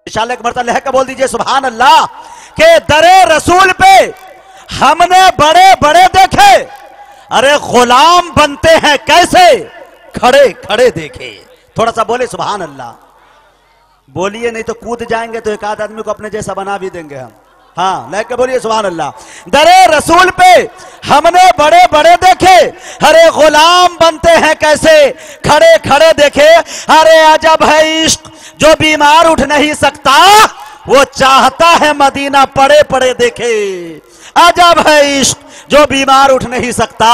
इंशाअल्लाह एक मरतबा लहक बोल दीजिए सुभान अल्लाह। के दरे रसूल पे हमने बड़े बड़े देखे, अरे गुलाम बनते हैं कैसे, खड़े खड़े देखे। थोड़ा सा बोले सुभान अल्लाह, बोलिए नहीं तो कूद जाएंगे तो एक आध आदमी को अपने जैसा बना भी देंगे हम। हाँ लेके बोलिए सुभान अल्लाह। दरे रसूल पे हमने बड़े बड़े देखे, अरे गुलाम बनते हैं कैसे, खड़े खड़े देखे। अरे अजब है इश्क जो बीमार उठ नहीं सकता, वो चाहता है मदीना पड़े पड़े देखे। अजब है इश्क जो बीमार उठ नहीं सकता,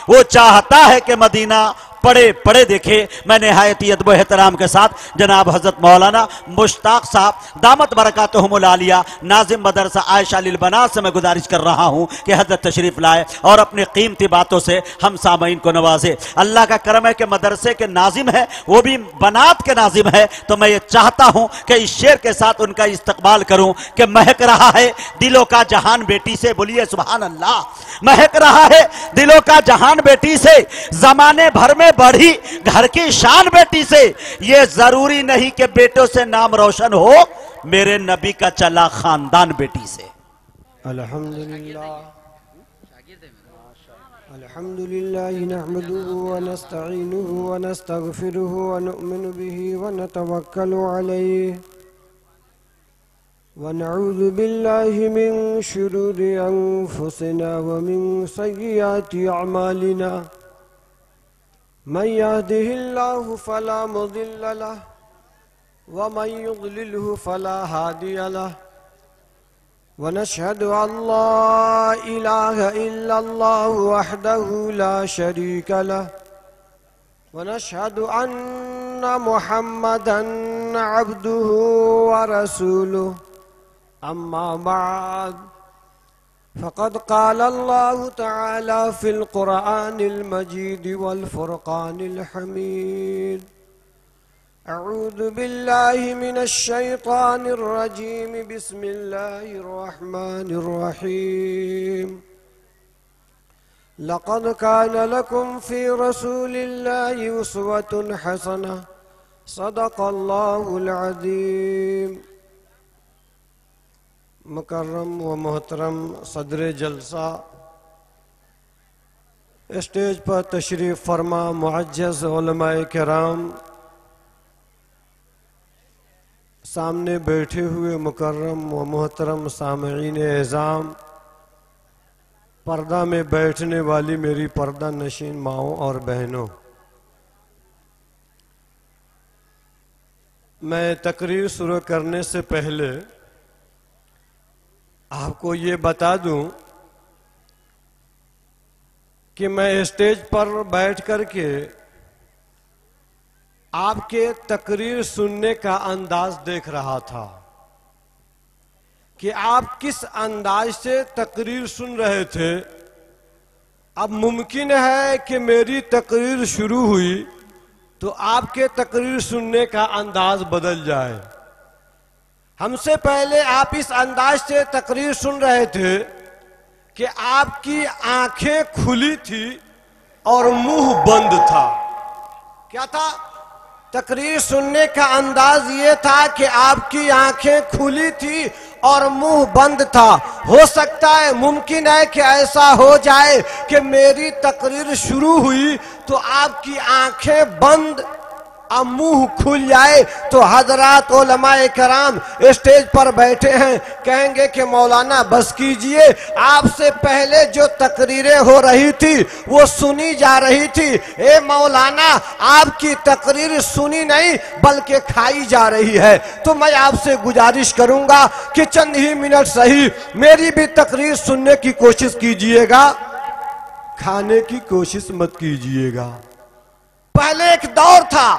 वो चाहता है कि मदीना पड़े पड़े देखे। मैं निहायत अदब एहतराम के साथ जनाब हजरत मौलाना मुश्ताक साहब दामत बरकातहुमुल आलिया नाजिम मदरसा आयशा लिल बनात से मैं गुजारिश कर रहा हूं कि हजरत तशरीफ लाए और अपनी कीमती बातों से हम सामईन को नवाजे। अल्लाह का करम है कि मदरसे के नाजिम है, वो भी बनात के नाजिम है, तो मैं ये चाहता हूं कि इस शेर के साथ उनका इस्तकबाल करूं कि महक रहा है दिलों का जहान बेटी से। बोलिए सुभान अल्लाह। महक रहा है दिलों का जहान बेटी से, जमाने भर में बढ़ी घर की शान बेटी से। ये जरूरी नहीं कि बेटों से नाम रोशन हो, मेरे नबी का चला खानदान बेटी से। अल्हम्दुलिल्लाह अल्हम्दुलिल्लाह नहमदुहु व नस्तईनुहु व नस्तगफिरुहु व नु'मिनु बिही व नतवक्कलु अलैहि व नऊज़ु बिल्लाहि मिन शुरूरि अनफुसिना व मिन सय्यिआति अअमालिना। मन यहदिहिल्लाहु फला मुदिल्ल लहु व मन युद्लिलहु फला हादिय लहु व नशहदु अल्ला इलाहा इल्लल्लाहु वहदहु ला शरीक लहु व नशहदु अन्ना मुहम्मदन अब्दुहु व रसूलुहु। अम्मा बाद फ़क़द क़ाल अल्लाहु तआला फ़िल क़ुरआनिल मजीद वल फ़ुरक़ानिल हमीद। अऊज़ु बिल्लाहि मिनश शैतानिर रजीम। बिस्मिल्लाहिर रहमानिर रहीम। लक़द कान लकुम फ़ी रसूलिल्लाहि उस्वतुन हसनह। सदक़ल्लाहुल अज़ीम। मुकर्रम व मोहतरम सदर जलसा, स्टेज पर तशरीफ़ फरमा मुअज्जज़ उलमाए किराम, सामने बैठे हुए मुकर्रम व मोहतरम सामईन एज़ाम, पर्दा में बैठने वाली मेरी पर्दा नशीन माओं और बहनों, मैं तकरीर शुरू करने से पहले आपको ये बता दूं कि मैं स्टेज पर बैठ कर के आपके तकरीर सुनने का अंदाज देख रहा था कि आप किस अंदाज से तकरीर सुन रहे थे। अब मुमकिन है कि मेरी तकरीर शुरू हुई तो आपके तकरीर सुनने का अंदाज बदल जाए। हमसे पहले आप इस अंदाज से तकरीर सुन रहे थे कि आपकी आंखें खुली थी और मुंह बंद था। क्या था? तकरीर सुनने का अंदाज ये था कि आपकी आंखें खुली थी और मुंह बंद था। हो सकता है, मुमकिन है कि ऐसा हो जाए कि मेरी तकरीर शुरू हुई तो आपकी आंखें बंद अब मुंह खुल जाए तो हजरात उलमाए कराम स्टेज पर बैठे हैं, कहेंगे कि मौलाना बस कीजिए, आपसे पहले जो तकरीरें हो रही थी वो सुनी जा रही थी। ए मौलाना, आपकी तकरीर सुनी नहीं बल्कि खाई जा रही है। तो मैं आपसे गुजारिश करूंगा कि चंद ही मिनट सही मेरी भी तकरीर सुनने की कोशिश कीजिएगा, खाने की कोशिश मत कीजिएगा। पहले एक दौर था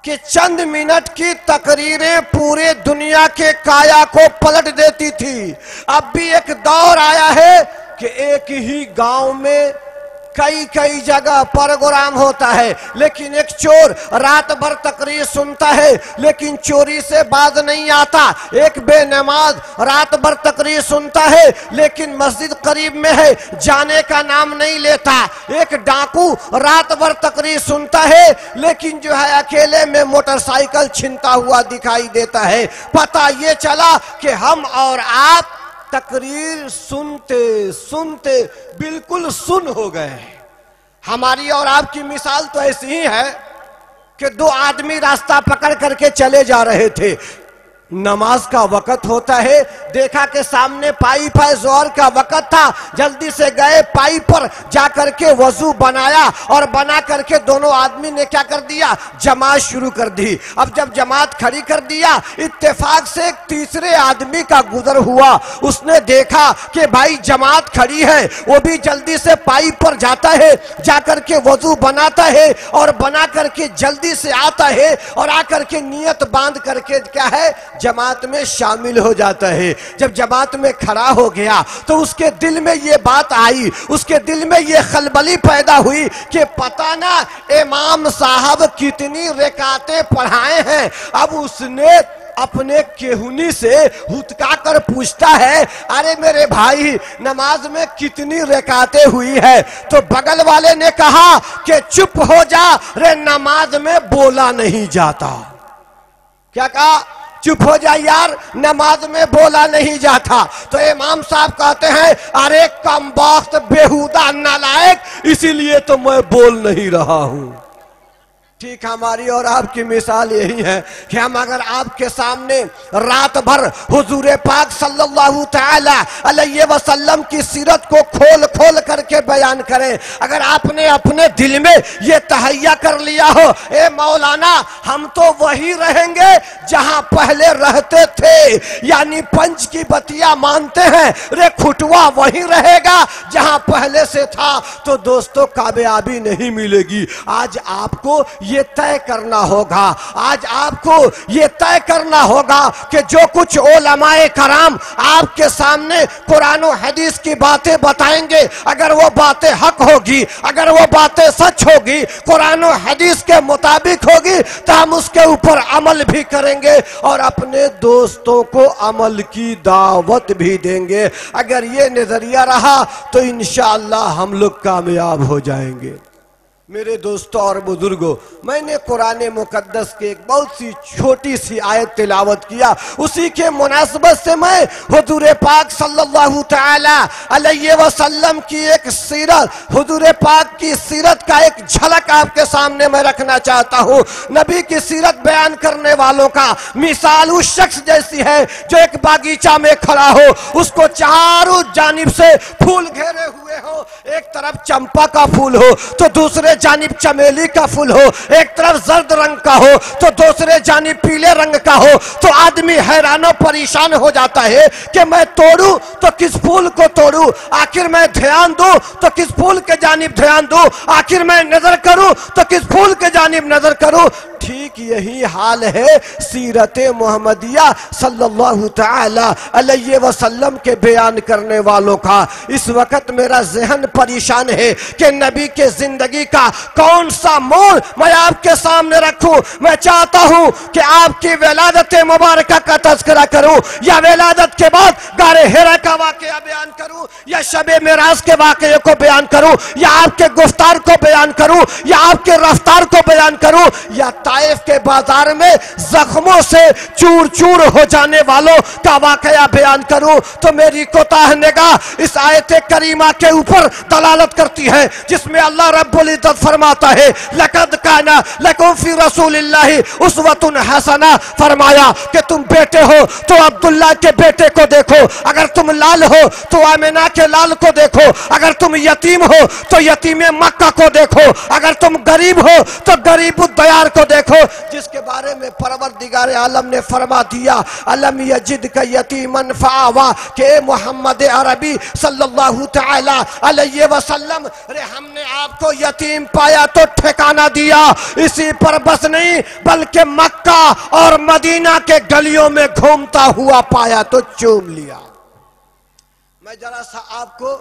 कि चंद मिनट की तकरीरें पूरे दुनिया के काया को पलट देती थी। अब भी एक दौर आया है कि एक ही गांव में कई कई जगह प्रोग्राम होता है, लेकिन एक चोर रात भर तकरीर सुनता है लेकिन चोरी से बाज नहीं आता। एक बेनमाज रात भर तकरीर सुनता है लेकिन मस्जिद करीब में है, जाने का नाम नहीं लेता। एक डाकू रात भर तकरीर सुनता है लेकिन जो है अकेले में मोटरसाइकिल छीनता हुआ दिखाई देता है। पता ये चला कि हम और आप तकरीर सुनते सुनते बिल्कुल सुन हो गए। हमारी और आपकी मिसाल तो ऐसी ही है कि दो आदमी रास्ता पकड़ करके चले जा रहे थे। नमाज का वक़्त होता है, देखा कि सामने पाइप है, जोहर का वक़्त था, जल्दी से गए पाइप पर जाकर के वजू बनाया और बना करके दोनों आदमी ने क्या कर दिया, जमात शुरू कर दी। अब जब जमात खड़ी कर दिया, इत्तेफाक से एक तीसरे आदमी का गुजर हुआ। उसने देखा कि भाई जमात खड़ी है, वो भी जल्दी से पाइप पर जाता है, जाकर के वजू बनाता है और बना करके जल्दी से आता है और आकर के नियत बांध करके क्या है, जमात में शामिल हो जाता है। जब जमात में खड़ा हो गया तो उसके दिल में ये बात आई, उसके दिल में ये खलबली पैदा हुई कि पता ना इमाम साहब कितनी रकातें पढ़ाए हैं। अब उसने अपने केहुनी से हुतका कर पूछता है, अरे मेरे भाई नमाज में कितनी रकातें हुई है? तो बगल वाले ने कहा कि चुप हो जा रे, नमाज में बोला नहीं जाता। क्या कहा? चुप हो जा यार, नमाज में बोला नहीं जाता। तो इमाम साहब कहते हैं, अरे कमबख्त बेहुदा नालायक, इसीलिए तो मैं बोल नहीं रहा हूं। ठीक हमारी और आपकी मिसाल यही है कि हम अगर आपके सामने रात भर हुजूर पाक सल्लल्लाहु तआला अलैहि वसल्लम की सीरत को खोल खोल करके बयान करें, अगर आपने अपने दिल में ये तहैया कर लिया हो, ए मौलाना हम तो वही रहेंगे जहां पहले रहते थे, यानी पंच की बतिया मानते हैं, रे खुटवा वही रहेगा जहां पहले से था, तो दोस्तों कामयाबी नहीं मिलेगी। आज आपको ये तय करना होगा, आज आपको ये तय करना होगा कि जो कुछ उलमाए कराम आपके सामने कुरान और हदीस की बातें बताएंगे, अगर वो बातें हक होगी, अगर वो बातें सच होगी, कुरान और हदीस के मुताबिक होगी, तो हम उसके ऊपर अमल भी करेंगे और अपने दोस्तों को अमल की दावत भी देंगे। अगर ये नजरिया रहा तो इंशाअल्लाह हम लोग कामयाब हो जाएंगे। मेरे दोस्तों और बुजुर्गों, मैंने कुरान मुकद्दस के एक बहुत सी छोटी सी आयत तिलावत किया, उसी के मुनासबत से मैं हुजूर पाक सल्लल्लाहु तआला अलैहि वसल्लम की एक सीरत, हुजूर पाक की सीरत का एक झलक आपके सामने मैं रखना चाहता हूँ। नबी की सीरत बयान करने वालों का मिसाल उस शख्स जैसी है जो एक बागीचा में खड़ा हो, उसको चारों जानिब से फूल घेरे हुए हो, एक तरफ चंपा का फूल हो तो दूसरे जानिब चमेली का फूल हो, एक तरफ जर्द रंग का हो तो दूसरे जानिब पीले रंग का हो, तो आदमी हैरानो परेशान हो जाता है कि मैं तोड़ूं तो किस फूल को तोड़ूं, आखिर मैं ध्यान दूं तो किस फूल के जानिब ध्यान दूं, आखिर मैं नजर करूं तो किस फूल के जानिब नजर करूं। ठीक यही हाल है सीरत मोहम्मदिया सल्लल्लाहु तआला अलैहि वसल्लम के बयान करने वालों का। इस वक्त मेरा ज़हन परेशान है कि नबी के जिंदगी का कौन सा मोड़ मैं आपके सामने रखूं। मैं चाहता हूं कि आपकी विलादत मुबारक का तज़किरा करूं, या विलादत के बाद गारे हिरा का वाक़या बयान करूं, या शबे मेराज के वाक़े को बयान करूं, या आपके गुफ्तार को बयान करूं, या आपके रफ्तार को बयान करूं, या ताइफ के बाजार में जख्मों से चूर चूर हो जाने वालों का वाक़या बयान करूं, तो मेरी कोताह निगाह इस आयत करीमा के ऊपर दलालत करती है जिसमें अल्लाह रब्बुल इज्जत फरमाता है, लक़द काना लकुम फी रसूलिल्लाहि उस्वतुन हसना, फरमाया कि तुम बेटे हो तो अब्दुल्ला के बेटे को देखो, अगर तुम लाल हो तो आमिना के लाल को देखो, अगर तुम यतीम हो तो यतीम मक्का को देखो, अगर तुम गरीब हो तो गरीब दयार को देखो, जिसके बारे में परवरदिगार आलम ने फरमा दिया, अलम यजिद का यतीमन फावा, के मोहम्मद अरबी सल्लल्लाहु तआला अलैहि वसल्लम, रे हमने आपको यतीम पाया तो ठिकाना दिया, इसी पर बस नहीं बल्कि मक्का और मदीना के गलियों में घूमता हुआ पाया तो चूम लिया। मैं जरा सा आपको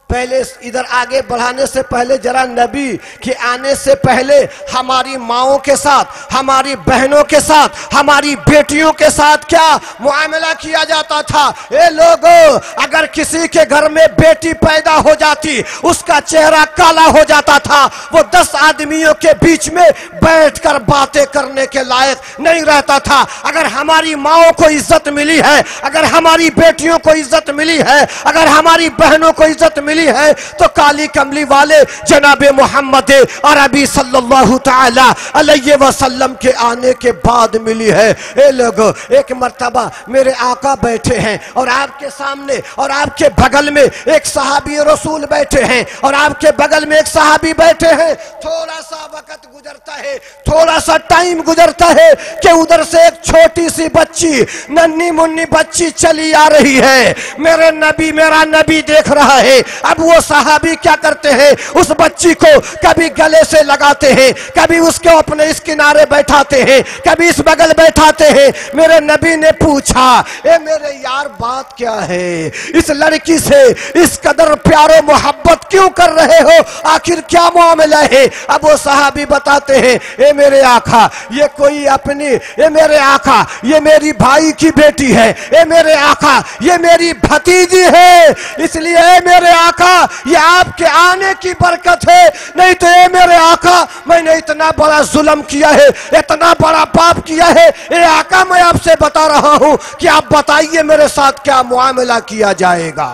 पहले इधर आगे बढ़ाने से पहले जरा नबी के आने से पहले हमारी माओं के साथ, हमारी बहनों के साथ, हमारी बेटियों के साथ क्या मुआमला किया जाता था। ए लोगों, अगर किसी के घर में बेटी पैदा हो जाती, उसका चेहरा काला हो जाता था, वो 10 आदमियों के बीच में बैठकर बातें करने के लायक नहीं रहता था। अगर हमारी माओं को इज्जत मिली है, अगर हमारी बेटियों को इज्जत मिली है, अगर हमारी बहनों को इज्जत मिली है, तो काली कमली वाले जनाबे मोहम्मद अरबी सल्लल्लाहु ताला अलैहि वसल्लम के आने के बाद मिली है। ए लोगों, एक मर्तबा मेरे आका बैठे हैं और आपके सामने और आपके बगल में एक सहाबी रसूल बैठे हैं और आपके बगल में एक सहाबी बैठे हैं। थोड़ा सा वक्त गुजरता है, थोड़ा सा टाइम गुजरता है कि उधर से एक छोटी सी बच्ची, नन्ही मुन्नी बच्ची चली आ रही है। मेरा नबी देख रहा है। अब वो सहाबी क्या करते हैं, उस बच्ची को कभी गले से लगाते हैं, कभी उसको अपने इस किनारे बैठाते हैं, कभी इस बगल बैठाते हैं। मेरे नबी ने पूछा, ए मेरे यार बात क्या है, इस लड़की से इस कदर प्यारो मोहब्बत क्यों कर रहे हो, आखिर क्या मामला है। अब वो सहाबी बताते हैं, ए मेरे आका ये कोई अपनी, ए मेरे आका ये मेरी भाई की बेटी है, ए मेरे आका ये मेरी भतीजी है, इसलिए ए मेरे आका ये आपके आने की बरकत है, नहीं तो ए मेरे आका मैंने इतना बड़ा जुल्म किया है, इतना बड़ा पाप किया है। ए आका मैं आपसे बता रहा हूं कि आप बताइए मेरे साथ क्या मुआमला किया जाएगा।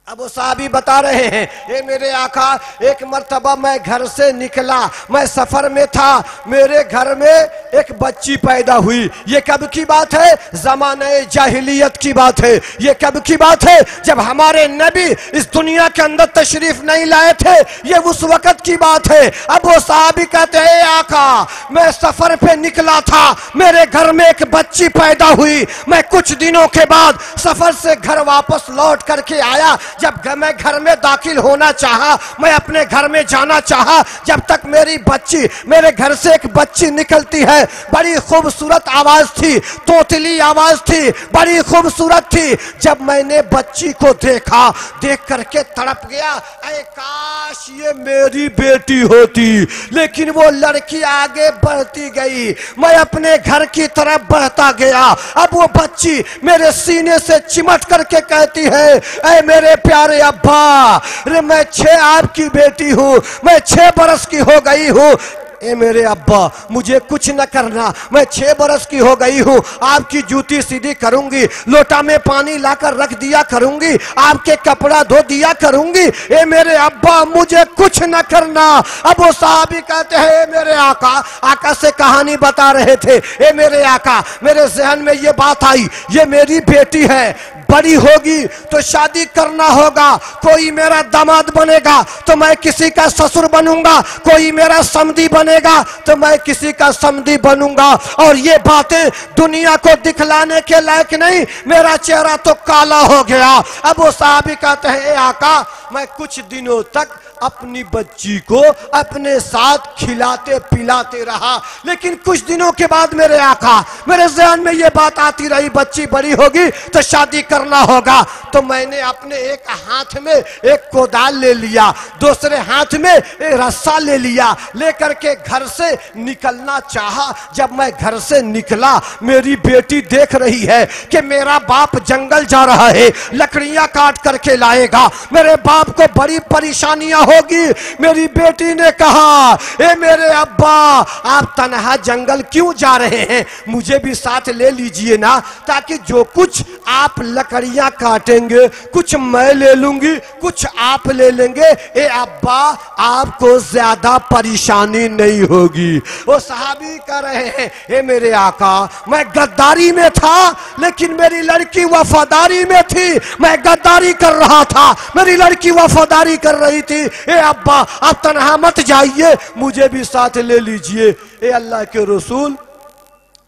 अब वो साहबी बता रहे हैं, ये मेरे आका एक मर्तबा मैं घर से निकला, मैं सफर में था, मेरे घर में एक बच्ची पैदा हुई। ये कब की बात है, ज़माने जाहिलियत की बात है। ये कब की बात है, जब हमारे नबी इस दुनिया के अंदर तशरीफ नहीं लाए थे, ये उस वक्त की बात है। अब वो साहबी कहते हैं, आका मैं सफर पे निकला था, मेरे घर में एक बच्ची पैदा हुई, मैं कुछ दिनों के बाद सफर से घर वापस लौट करके आया। जब मैं घर में दाखिल होना चाहा, मैं अपने घर में जाना चाहा, जब तक मेरी बच्ची, मेरे घर से एक बच्ची निकलती है, बड़ी खूबसूरत आवाज थी, तोतली आवाज थी, बड़ी खूबसूरत थी। जब मैंने बच्ची को देखा, देख करके तड़प गया, ऐ काश ये मेरी बेटी होती। लेकिन वो लड़की आगे बढ़ती गई, मैं अपने घर की तरफ बढ़ता गया। अब वो बच्ची मेरे सीने से चिमट करके कहती है, ऐ मेरे प्यारे अब्बा, रे मैं 6 आपकी बेटी हूं, मैं 6 बरस की हो गई हूं। ए मेरे अब्बा मुझे कुछ न करना, मैं 6 बरस की हो गई हूँ, आपकी जूती सीधी करूंगी, लोटा में पानी लाकर रख दिया करूंगी, आपके कपड़ा धो दिया करूंगी। ए मेरे अब्बा मुझे कुछ न करना। अब वो साहबी कहते हैं, ए मेरे आका से कहानी बता रहे थे। ए मेरे आका, मेरे जहन में ये बात आई, ये मेरी बेटी है, बड़ी होगी तो शादी करना होगा, कोई मेरा दामाद बनेगा तो मैं किसी का ससुर बनूंगा, कोई मेरा समधी बनेगा तो मैं किसी का समधी बनूंगा। और ये बातें दुनिया को दिखलाने के लायक नहीं, मेरा चेहरा तो काला हो गया। अब वो साहबी कहते हैं, ए आका मैं कुछ दिनों तक अपनी बच्ची को अपने साथ खिलाते पिलाते रहा, लेकिन कुछ दिनों के बाद मेरे आका, मेरे ज़हन में ये बात आती रही, बच्ची बड़ी होगी तो शादी करना होगा। तो मैंने अपने एक हाथ में एक कोदाल ले लिया, दूसरे हाथ में एक रस्सा ले लिया, लेकर के घर से निकलना चाहा। जब मैं घर से निकला, मेरी बेटी देख रही है कि मेरा बाप जंगल जा रहा है, लकड़ियां काट करके लाएगा, मेरे बाप को बड़ी परेशानियां होगी। मेरी बेटी ने कहा, ए मेरे अब्बा आप तन्हा जंगल क्यों जा रहे हैं, मुझे भी साथ ले लीजिए ना, ताकि जो कुछ आप लकड़ियां काटेंगे कुछ मैं ले लूंगी, कुछ आप ले लेंगे। ए अब्बा आपको ज्यादा परेशानी नहीं होगी। वो सहाबी कह रहे हैं, ए मेरे आका मैं गद्दारी में था, लेकिन मेरी लड़की वफादारी में थी, मैं गद्दारी कर रहा था, मेरी लड़की वफादारी कर रही थी। ए अब्बा आप तन्हा मत जाइए, मुझे भी साथ ले लीजिए। ए अल्लाह के रसूल,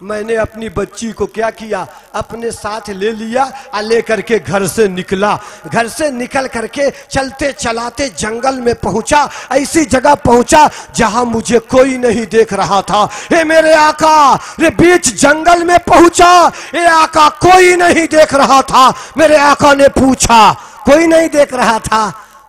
मैंने अपनी बच्ची को क्या किया, अपने साथ ले लिया और लेकर के घर से निकला। घर से निकल करके चलते चलाते जंगल में पहुंचा, ऐसी जगह पहुंचा जहां मुझे कोई नहीं देख रहा था। ए मेरे आका, रे बीच जंगल में पहुंचा, ए आका कोई नहीं देख रहा था। मेरे आका ने पूछा, कोई नहीं देख रहा था।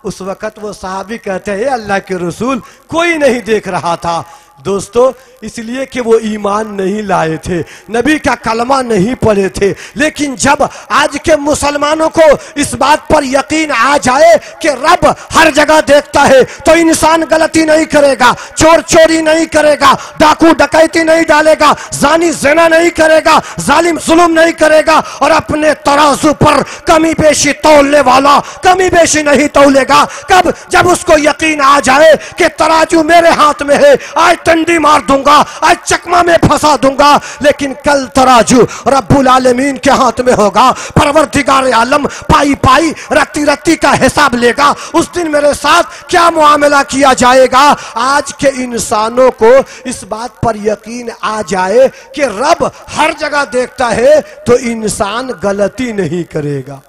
उस वक्त वो सहाबी कहते हैं अल्लाह के रसूल कोई नहीं देख रहा था। दोस्तों इसलिए कि वो ईमान नहीं लाए थे, नबी का कलमा नहीं पढ़े थे। लेकिन जब आज के मुसलमानों को इस बात पर यकीन आ जाए कि रब हर जगह देखता है तो इंसान गलती नहीं करेगा, चोर चोरी नहीं करेगा, डाकू डकैती नहीं डालेगा, जानी ज़िना नहीं करेगा, जालिम जुल्म नहीं करेगा, और अपने तराजू पर कमी बेशी तौलने वाला कमी बेशी नहीं तौलेगा। कब? जब उसको यकीन आ जाए कि तराजू मेरे हाथ में है, आज डंडी मार दूंगा, आज चकमा में फंसा दूंगा, लेकिन कल तराजू रब्बुल आलमीन के हाथ में होगा। परवरदिगार आलम पाई पाई रत्ती रत्ती का हिसाब लेगा। उस दिन मेरे साथ क्या मुआमला किया जाएगा। आज के इंसानों को इस बात पर यकीन आ जाए कि रब हर जगह देखता है तो इंसान गलती नहीं करेगा।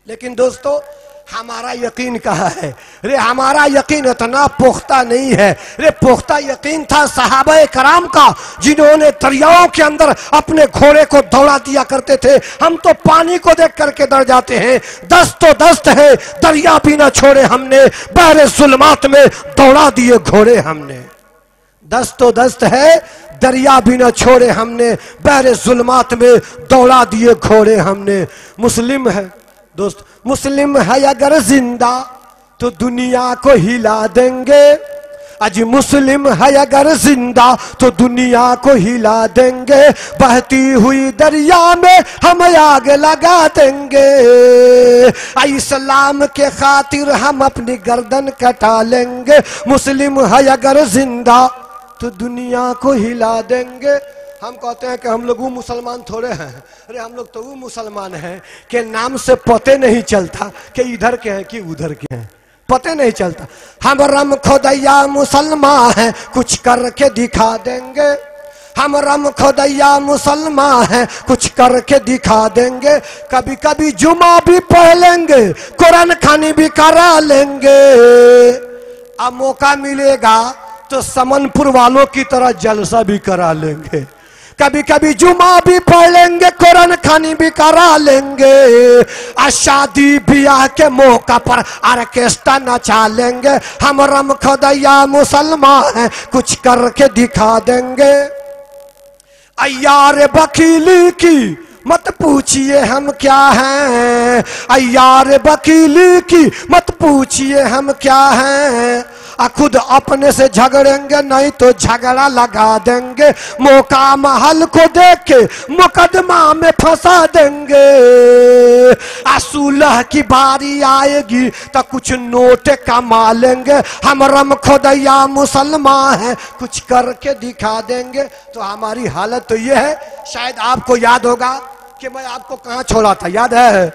लेकिन दोस्तों हमारा यकीन कहाँ है? रे हमारा यकीन इतना पुख्ता नहीं है। रे पुख्ता यकीन था सहाबा कराम का, जिन्होंने दरियाओं के अंदर अपने घोड़े को दौड़ा दिया करते थे। हम तो पानी को देख करके डर जाते हैं। दस्त तो दस्त है, दरिया भी ना छोड़े हमने, बहरे जुल्मात में दौड़ा दिए घोड़े हमने। दस्त तो दस्त है, दरिया भी न छोड़े हमने, बहरे जुल्मात में दौड़ा दिए घोड़े हमने। मुस्लिम है दोस्त, मुस्लिम है अगर जिंदा तो दुनिया को हिला देंगे। आज मुस्लिम है अगर जिंदा तो दुनिया को हिला देंगे। बहती हुई दरिया में हम आग लगा देंगे। इस्लाम के खातिर हम अपनी गर्दन कटा लेंगे। मुस्लिम है अगर जिंदा तो दुनिया को हिला देंगे। हम कहते हैं कि हम लोग वो मुसलमान थोड़े हैं। अरे हम लोग तो वो मुसलमान हैं कि नाम से पते नहीं चलता कि इधर के हैं कि उधर के हैं, पते नहीं चलता। हम रम खुदैया मुसलमान हैं, कुछ करके दिखा देंगे। हम रम खुदैया मुसलमान हैं, कुछ करके दिखा देंगे। कभी कभी जुमा भी पढ़ लेंगे, कुरान खानी भी करा लेंगे। अब मौका मिलेगा तो समनपुर वालों की तरह जलसा भी करा लेंगे। कभी कभी जुमा भी पढ़ लेंगे, कुरान खानी भी करा लेंगे। शादी ब्याह के मौका पर ऑर्केस्ट्रा नचा लेंगे। हम रम खुदैया मुसलमान हैं, कुछ करके दिखा देंगे। अय्यार वकीली की मत पूछिए हम क्या हैं। अय्यार वकीली की मत पूछिए हम क्या हैं। खुद अपने से झगड़ेंगे नहीं तो झगड़ा लगा देंगे। मौका महल को देख के मुकदमा में फंसा देंगे। सुलह की बारी आएगी तो कुछ नोट कमा लेंगे। हम रम खुदैया मुसलमान हैं, कुछ करके दिखा देंगे। तो हमारी हालत तो ये है। शायद आपको याद होगा कि मैं आपको कहाँ छोड़ा था, याद है?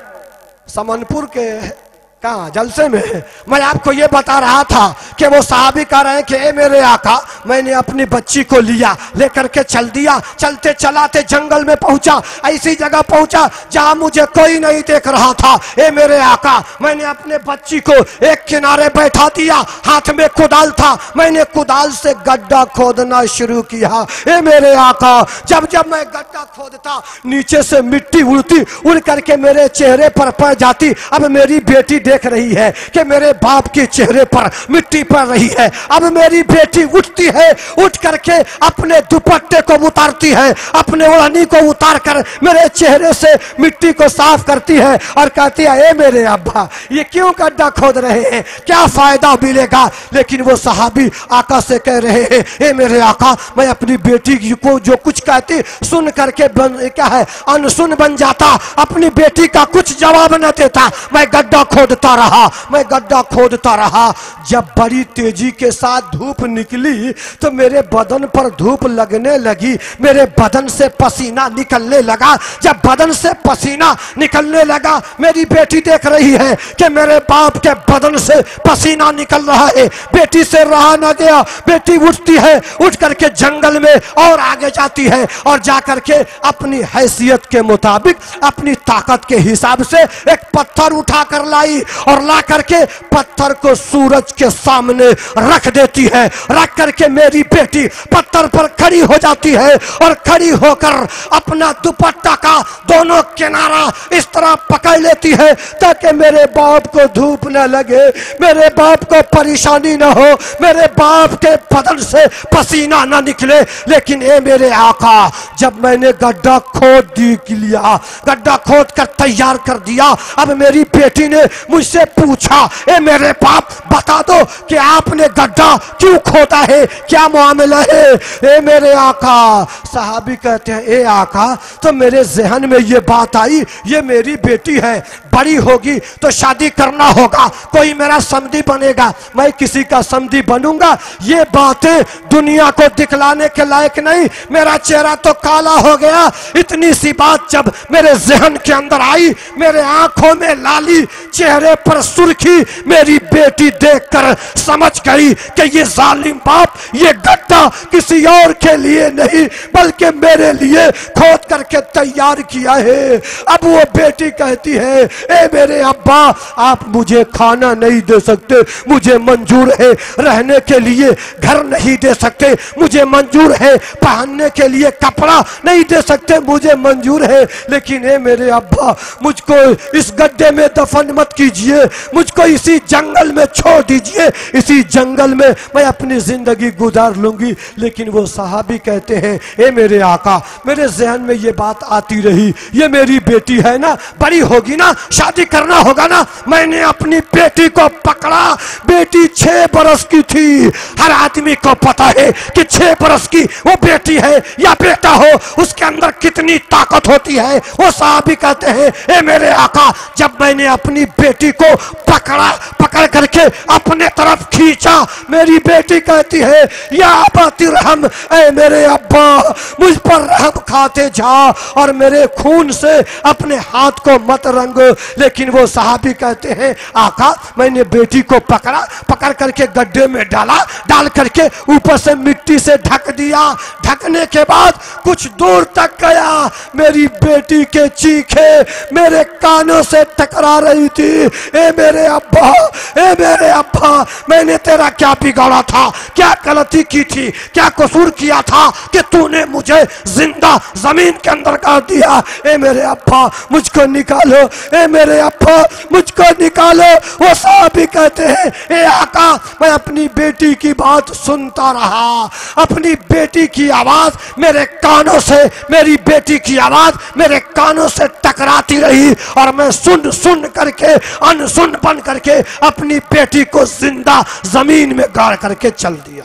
समनपुर के कहाँ जलसे में मैं आपको ये बता रहा था कि वो साहबी कह रहे हैं कि ए मेरे आका, मैंने अपनी बच्ची को लिया, लेकर के चल दिया। चलते चलाते जंगल में पहुंचा, ऐसी जगह पहुंचा जहां मुझे कोई नहीं देख रहा था। ए मेरे आका, मैंने अपने बच्ची को एक किनारे बैठा दिया, हाथ में कुदाल था, मैंने कुदाल से गड्ढा खोदना शुरू किया। ए मेरे आका, जब जब मैं गड्ढा खोदता नीचे से मिट्टी उड़ती, उड़ करके मेरे चेहरे पर पड़ जाती। अब मेरी बेटी देख रही है कि मेरे बाप के चेहरे पर मिट्टी पड़ रही है। अब मेरी बेटी उठती है, उठ करके अपने दुपट्टे को उतारती है, अपने ओढ़नी को उतार कर मेरे चेहरे से मिट्टी को साफ करती है और कहती है ए मेरे अब्बा, ये क्यों गड्ढा खोद रहे हैं, क्या फायदा मिलेगा। लेकिन वो सहाबी आका से कह रहे हैं ए मेरे आका, मैं अपनी बेटी को जो कुछ कहती सुन करके क्या है अनसुन बन जाता, अपनी बेटी का कुछ जवाब न देता। मैं गड्ढा खोदता रहा, मैं गड्ढा खोदता रहा। जब बड़ी तेजी के साथ धूप निकली तो मेरे बदन पर धूप लगने लगी, मेरे बदन से पसीना निकलने लगा। जब बदन से पसीना निकलने लगा, मेरी बेटी देख रही है कि मेरे बाप के बदन से पसीना निकल रहा है। बेटी से रहा न गया, बेटी उठती है, उठ करके जंगल में और आगे जाती है और जाकर के अपनी हैसियत के मुताबिक, अपनी ताकत के हिसाब से एक पत्थर उठा कर लाई और ला करके पत्थर को सूरज के सामने रख देती है। रख करके मेरी बेटी पत्थर पर खड़ी हो जाती है और खड़ी होकर अपना दुपट्टा का दोनों किनारा इस तरह पकड़ लेती है ताकि मेरे बाप को धूप न लगे, मेरे बाप को परेशानी न हो, मेरे बाप के बदन से पसीना न निकले। लेकिन ए मेरे आका, जब मैंने गड्ढा खोद लिया, गड्ढा खोद कर तैयार कर दिया, अब मेरी बेटी ने मुझसे पूछा, ए मेरे बाप बता दो कि आपने गड्ढा क्यों खोदा है, क्या मामला है। ए मेरे आका, सहाबी कहते हैं ए आका, तो मेरे जहन में ये बात आई, ये मेरी बेटी है, बड़ी होगी तो शादी करना होगा, कोई मेरा समधी बनेगा, मैं किसी का समधी बनूंगा, ये बातें दुनिया को दिखलाने के लायक नहीं। मेरा चेहरा तो काला हो गया। इतनी सी बात जब मेरे जहन के अंदर आई, मेरे आंखों में लाली, चेहरे पर सुर्खी, मेरी बेटी देखकर समझ गई कि ये जालिम बाप ये गड्ढा किसी और के लिए नहीं बल्कि मेरे लिए खोद करके तैयार किया है। अब वो बेटी कहती है, ए मेरे अब्बा, आप मुझे खाना नहीं दे सकते, मुझे मंजूर है रहने के लिए घर नहीं दे सकते, मुझे मंजूर है पहनने के लिए कपड़ा नहीं दे सकते, मुझे मंजूर है, लेकिन ए मेरे अब्बा, मुझको इस गड्ढे में दफन मत कीजिए, मुझको इसी जंगल में छोड़ दीजिए, इसी जंगल में मैं अपनी जिंदगी गुजार लूंगी। लेकिन वो सहाबी कहते हैं, ए मेरे आका, मेरे जहन में ये बात आती रही, ये मेरी बेटी है ना, बड़ी होगी ना, शादी करना होगा ना। मैंने अपनी बेटी को पकड़ा, बेटी 6 बरस की थी। हर आदमी को पता है कि 6 बरस की वो बेटी है या बेटा हो, उसके अंदर कितनी ताकत होती है। वो सहाबी कहते हैं, ए मेरे आका, जब मैंने अपनी बेटी को पकड़ा, पकड़ करके अपने तरफ खींचा, मेरी बेटी कहती है, या अब्बा रहम, ए मेरे अब्बा, मुझ पर रहम खाते जा और मेरे खून से अपने हाथ को मत रंगो। लेकिन वो सहाबी कहते हैं, आका, मैंने बेटी को पकड़ा, पकड़ करके गड्ढे में डाला, डाल करके ऊपर से मिट्टी से ढक दिया। ढकने के बाद कुछ दूर तक गया, मेरी बेटी के चीखे मेरे कानों से टकरा रही थी। ए मेरे अब्बा, ए मेरे अब्बा, मैंने तेरा क्या बिगाड़ा था, क्या गलती की थी, क्या कसूर किया था कि तूने मुझे जिंदा जमीन के अंदर गाड़ दिया। ए मेरे अब्बा, मुझको निकालो, ए मेरे अब्बा, मुझको निकालो। वो सहाबी कहते हैं, ए आका, मैं अपनी बेटी की बात सुनता रहा, अपनी बेटी की आवाज मेरे कानों से, मेरी बेटी की आवाज मेरे कानों से टकराती रही और मैं सुन सुन करके अनसुन बन करके अपनी बेटी को जिंदा जमीन में गाड़ करके चल दिया।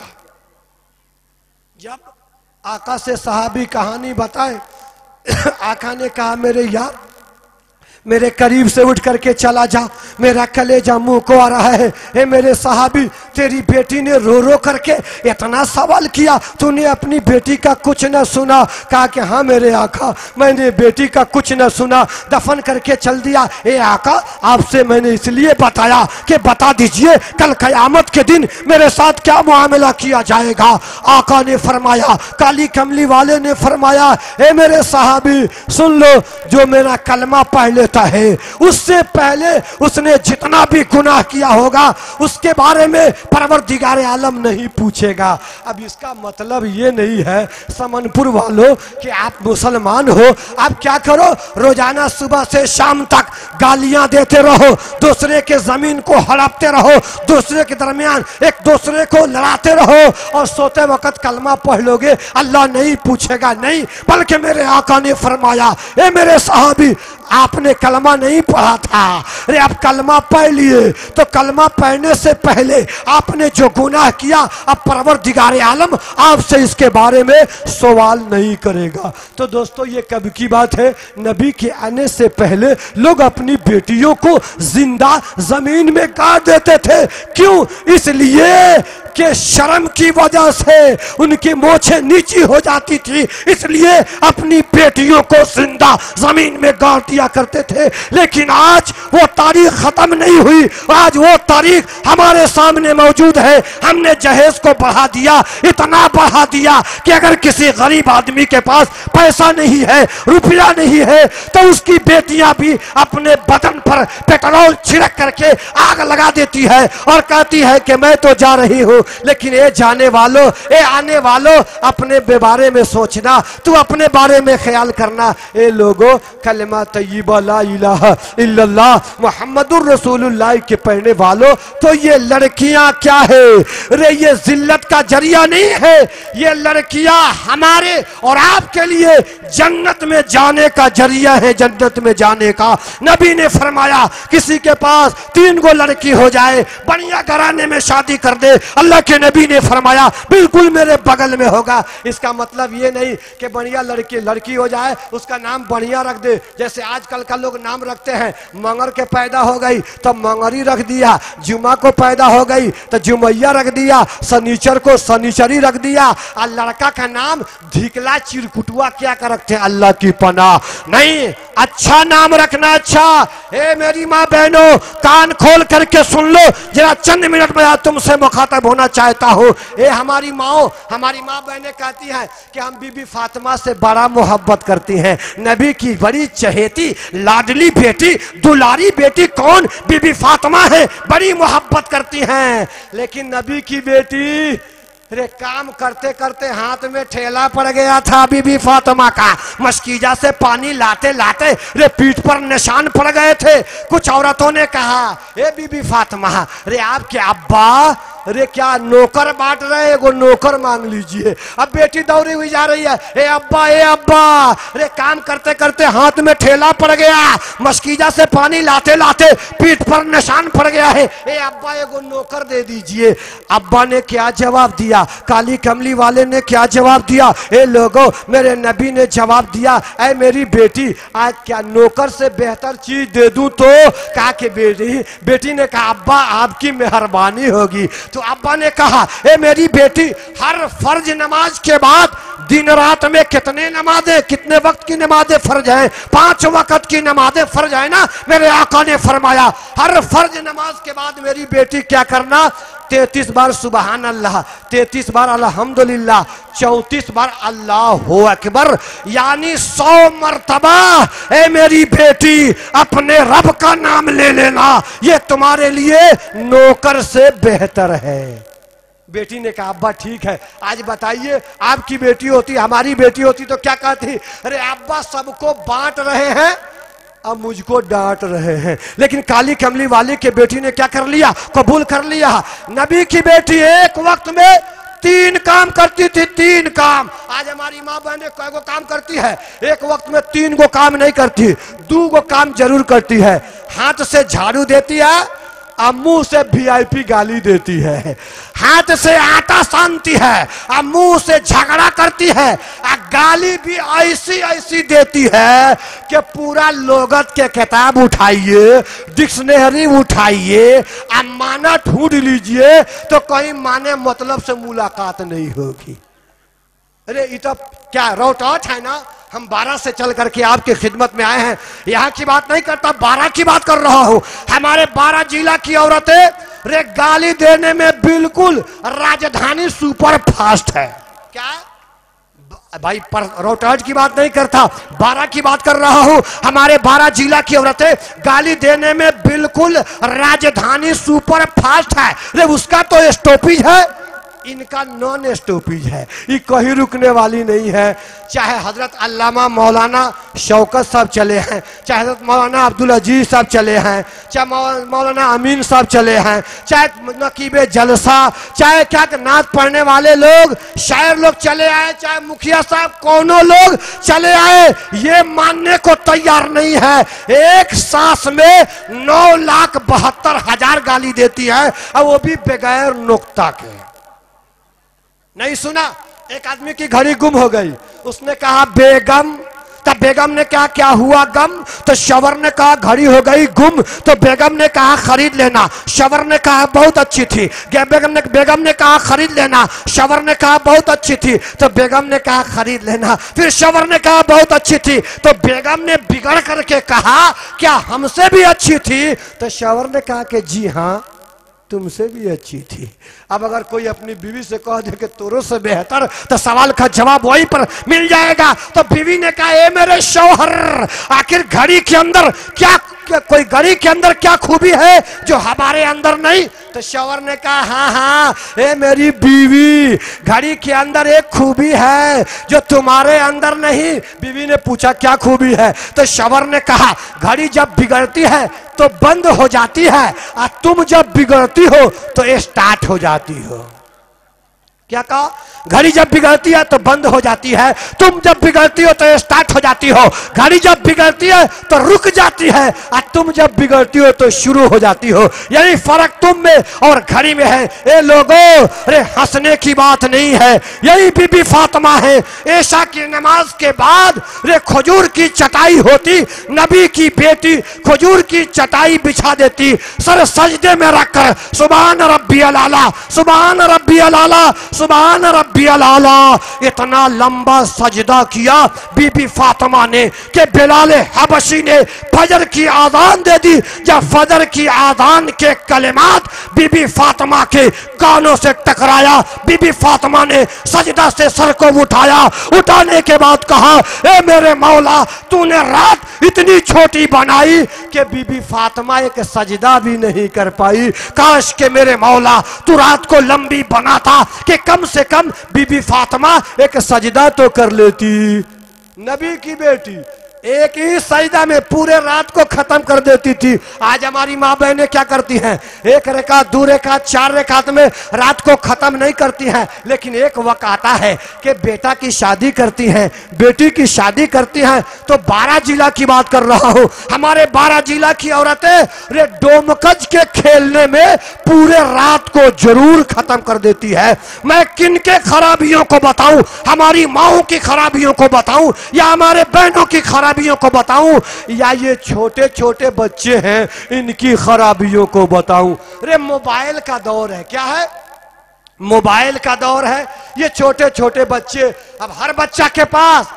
जब आका से सहाबी कहानी बताए, आका ने कहा, मेरे यार, मेरे करीब से उठ करके चला जा, मेरा कलेजा मुंह को आ रहा है। ए मेरे सहाबी, तेरी बेटी ने रो रो करके इतना सवाल किया, तूने अपनी बेटी का कुछ न सुना? कहा कि हाँ मेरे आका, मैंने बेटी का कुछ न सुना, दफन करके चल दिया। ए आका, आपसे मैंने इसलिए बताया कि बता दीजिए कल कयामत के दिन मेरे साथ क्या मामला किया जाएगा। आका ने फरमाया, काली कमली वाले ने फरमाया, ए मेरे सहाबी सुन लो, जो मेरा कलमा पढ़ लेता है, उससे पहले उसने जितना भी गुनाह किया होगा उसके बारे में परवरदिगार आलम नहीं पूछेगा। अब इसका मतलब ये नहीं है समनपुर वालों कि आप मुसलमान हो, आप क्या करो, रोजाना सुबह से शाम तक गालियां देते रहो, दूसरे के जमीन को हड़पते रहो, दूसरे के दरमियान एक दूसरे को लड़ाते रहो और सोते वक्त कलमा पढ़ लोगे, अल्लाह नहीं पूछेगा। नहीं, बल्कि मेरे आका ने फरमाया, ए मेरे सहाबी, आपने कलमा नहीं पढ़ा था, अरे आप कलमा पढ़ लिए तो कलमा पढ़ने से पहले आपने जो गुनाह किया, अब परवरदिगार आलम आपसे इसके बारे में सवाल नहीं करेगा। तो दोस्तों, ये कब की बात है? नबी के आने से पहले लोग अपनी बेटियों को जिंदा जमीन में गाड़ देते थे। क्यों? इसलिए कि शर्म की वजह से उनकी मोछें नीची हो जाती थी, इसलिए अपनी बेटियों को जिंदा जमीन में गाड़ दिया करते थे, लेकिन आज वो तारीख खत्म नहीं हुई। आज वो तारीख हमारे सामने मौजूद है। हमने जहेज को बढ़ा दिया, इतना बढ़ा दिया कि अगर किसी गरीब आदमी के पास पैसा नहीं है, रुपया नहीं है, तो उसकी बेटियां भी अपने बदन पर पेट्रोल छिड़क करके आग लगा देती है और कहती है कि मैं तो जा रही हूं। लेकिन ये जाने वालों, ये आने वालों, अपने बारे में सोचना, तू अपने बारे में ख्याल करना। ए लोगों, कलमा तय्यबा ला इलाहा इल्लल्लाह मुहम्मदुर रसूलुल्लाह के पढ़ने वालों, तो ये लड़कियां क्या है? अरे ये जिल्लत का जरिया नहीं है, ये लड़कियां हमारे और आपके लिए जन्नत में जाने का जरिया है, जन्नत में जाने का। नबी ने फरमाया किसी के पास 3 गो लड़की हो जाए, बढ़िया घराने में शादी कर दे, अल्लाह के नबी ने फरमाया बिल्कुल मेरे बगल में होगा। इसका मतलब ये नहीं कि बढ़िया लड़की हो जाए उसका नाम बढ़िया रख दे। जैसे आजकल का लोग नाम रखते हैं, मंगर के पैदा हो गई तो मंगरी रख दिया, जुमा को पैदा हो गई तो जुमैया रख दिया, शनिचर को शनिचरी रख दिया। और लड़का का नाम धिकला चिरकुटुआ क्या कर रखते हैं, अल्लाह की पनाह। नहीं, अच्छा नाम रखना। अच्छा, ए मेरी माँ बहनों, कान खोल करके सुन लो, जरा चंद मिनट में तुमसे मुखातब होना चाहता हूँ। ए हमारी माँ बहनें कहती हैं कि हम बीबी फातिमा से बड़ा मोहब्बत करती हैं। नबी की बड़ी चहेती लाडली बेटी, दुलारी बेटी कौन? बीबी फातिमा है, बड़ी मोहब्बत करती हैं। लेकिन नबी की बेटी, अरे काम करते करते हाथ में ठेला पड़ गया था बीबी फातिमा का। मस्कीजा से पानी लाते लाते रे पीठ पर निशान पड़ गए थे। कुछ औरतों ने कहा, ए बीबी फातिमा, अरे आपके अब्बा अरे क्या नौकर बांट रहे, एगो नौकर मांग लीजिए। अब बेटी दौड़ी हुई जा रही है, ए अब्बा, ए अब्बा। अरे काम करते करते हाथ में ठेला पड़ गया, मस्कीजा से पानी लाते लाते पीठ पर निशान पड़ गया है, ए अब्बा एगो नौकर दे दीजिए। अब्बा ने क्या जवाब दिया? काली कमली वाले ने क्या जवाब दिया? ए लोगों, मेरे नबी ने जवाब दिया, ए मेरी बेटी, आज क्या नौकर से बेहतर चीज दे दूं? तो कहा कि बेटी ने कहा, अब्बा आपकी मेहरबानी होगी। तो अब्बा ने कहा, ए मेरी बेटी, हर फर्ज नमाज के बाद दिन रात में कितने नमाजें, कितने वक्त की नमाजें फर्ज हैं? 5 वक्त की नमाजें फर्ज है ना। मेरे आका ने फरमाया हर फर्ज नमाज के बाद मेरी बेटी क्या करना? 33 बार सुबहान अल्लाह, 33 बार अल्हम्दुलिल्लाह, 34 बार अल्लाहु अकबर, यानी 100 मर्तबा ए मेरी बेटी अपने रब का नाम ले लेना। ये तुम्हारे लिए नौकर से बेहतर है। बेटी ने कहा, अब्बा ठीक है। आज बताइए, आपकी बेटी होती, हमारी बेटी होती तो क्या कहती? अरे अब्बा सबको बांट रहे हैं, अब मुझको डांट रहे हैं। लेकिन काली कमली वाली के बेटी ने क्या कर लिया? कबूल कर लिया। नबी की बेटी एक वक्त में 3 काम करती थी, 3 काम। आज हमारी माँ बहने कई गो काम करती है? एक वक्त में 3 गो काम नहीं करती, 2 गो काम जरूर करती है। हाथ से झाड़ू देती है, मुंह से वीआईपी गाली देती है। हाथ से आटा सानती है, मुंह से झगड़ा करती है, गाली भी ऐसी ऐसी देती है कि पूरा लोगत के किताब उठाइए, डिक्शनरी उठाइए, माना ढूंढ लीजिए तो कहीं माने मतलब से मुलाकात नहीं होगी। अरे ये तो क्या रोटाट है ना। हम 12 से चल करके आपकी खिदमत में आए हैं। यहाँ की बात नहीं करता, 12 की बात कर रहा हूँ। हमारे 12 जिला की औरतें रे गाली देने में बिल्कुल राजधानी सुपर फास्ट है। क्या भाई, पर रोटाट की बात नहीं करता, 12 की बात कर रहा हूँ। हमारे 12 जिला की औरतें गाली देने में बिल्कुल राजधानी सुपर फास्ट है। रे उसका तो स्टॉपेज है, इनका नॉन स्टॉपेज है। ये कहीं रुकने वाली नहीं है। चाहे हजरत अल्लामा मौलाना शौकत साहब चले हैं, चाहे हजरत मौलाना अब्दुल अजीज साहब चले हैं, चाहे मौलाना अमीन साहब चले हैं, चाहे नकीबे जलसा, चाहे क्या नात पढ़ने वाले लोग, शायर लोग चले आए, चाहे मुखिया साहब, कौनों लोग चले आए, ये मानने को तैयार नहीं है। एक सांस में 9,72,000 गाली देती है, और वो भी बगैर नुक्ता के। नहीं सुना? एक आदमी की घड़ी गुम हो गई, उसने कहा बेगम तब बेगम ने कहा क्या हुआ गम? तो शवर ने कहा घड़ी हो गई गुम। तो बेगम ने कहा खरीद लेना। शवर ने कहा बहुत अच्छी थी। बेगम ने कहा खरीद लेना। शवर ने कहा बहुत अच्छी थी। तो बेगम ने कहा खरीद लेना। फिर शवर ने कहा बहुत अच्छी थी। तो बेगम ने बिगड़ करके कहा क्या हमसे भी अच्छी थी? तो शवर ने कहा कि जी हाँ तुमसे भी अच्छी थी। अब अगर कोई अपनी बीवी से कह दे कि तोरों से बेहतर, तो सवाल का जवाब वहीं पर मिल जाएगा। तो बीवी ने कहा ए मेरे शौहर, आखिर घड़ी के अंदर क्या कोई घड़ी के अंदर क्या खूबी है जो हमारे अंदर नहीं? तो शौहर ने कहा हाँ हाँ ए मेरी बीवी, घड़ी के अंदर एक खूबी है जो तुम्हारे अंदर नहीं। बीवी ने पूछा क्या खूबी है? तो शौहर ने कहा घड़ी जब बिगड़ती है तो बंद हो जाती है और तुम जब बिगड़ती हो तो स्टार्ट हो जाती हो। क्या कहा? घड़ी जब बिगड़ती है तो बंद हो जाती है, तुम जब बिगड़ती हो तो स्टार्ट हो जाती हो। घड़ी जब बिगड़ती है तो रुक जाती है और तुम जब बिगड़ती हो तो शुरू हो जाती हो। यही फर्क तुम में और घड़ी में है। ए लोगों, अरे हंसने की बात नहीं है। यही बीबी फातिमा है। ऐशा की नमाज के बाद रे खजूर की चटाई होती, नबी की बेटी खजूर की चटाई बिछा देती, सर सजदे में रखकर सुभान रब्बियल आला, सुभान रब्बियल आला, सुभान रब्बियल आला, इतना लंबा सजदा किया बीबी फातिमा ने कि बिलाल हबशी ने फजर की आजान दे दी। जब फजर की आजान के कलिमात बीबी फातिमा के कानों से टकराया, बीबी फातिमा ने सजदा से सर को उठाया। उठाने के बाद कहा ए मेरे मौला, तूने रात इतनी छोटी बनाई कि बीबी फातिमा एक सजदा भी नहीं कर पाई। काश के मेरे मौला तू रात को लंबी बनाता कि कम से कम बीबी फातिमा एक सजदा तो कर लेती। नबी की बेटी एक ही सजदा में पूरे रात को खत्म कर देती थी। आज हमारी माँ बहनें क्या करती हैं? एक रकात, दो रकात, चार रकात में रात को खत्म नहीं करती हैं। लेकिन एक वक्त आता है कि बेटा की शादी करती हैं, बेटी की शादी करती हैं। तो 12 जिला की बात कर रहा हूँ, हमारे 12 जिला की औरतें रे डोमकच के खेलने में पूरे रात को जरूर खत्म कर देती है। मैं किन के खराबियों को बताऊं? हमारी माओं की खराबियों को बताऊं या हमारे बहनों की खराबियों को बताऊं या ये छोटे छोटे बच्चे हैं इनकी खराबियों को बताऊं? रे मोबाइल का दौर है। क्या है? मोबाइल का दौर है। ये छोटे छोटे बच्चे, अब हर बच्चा के पास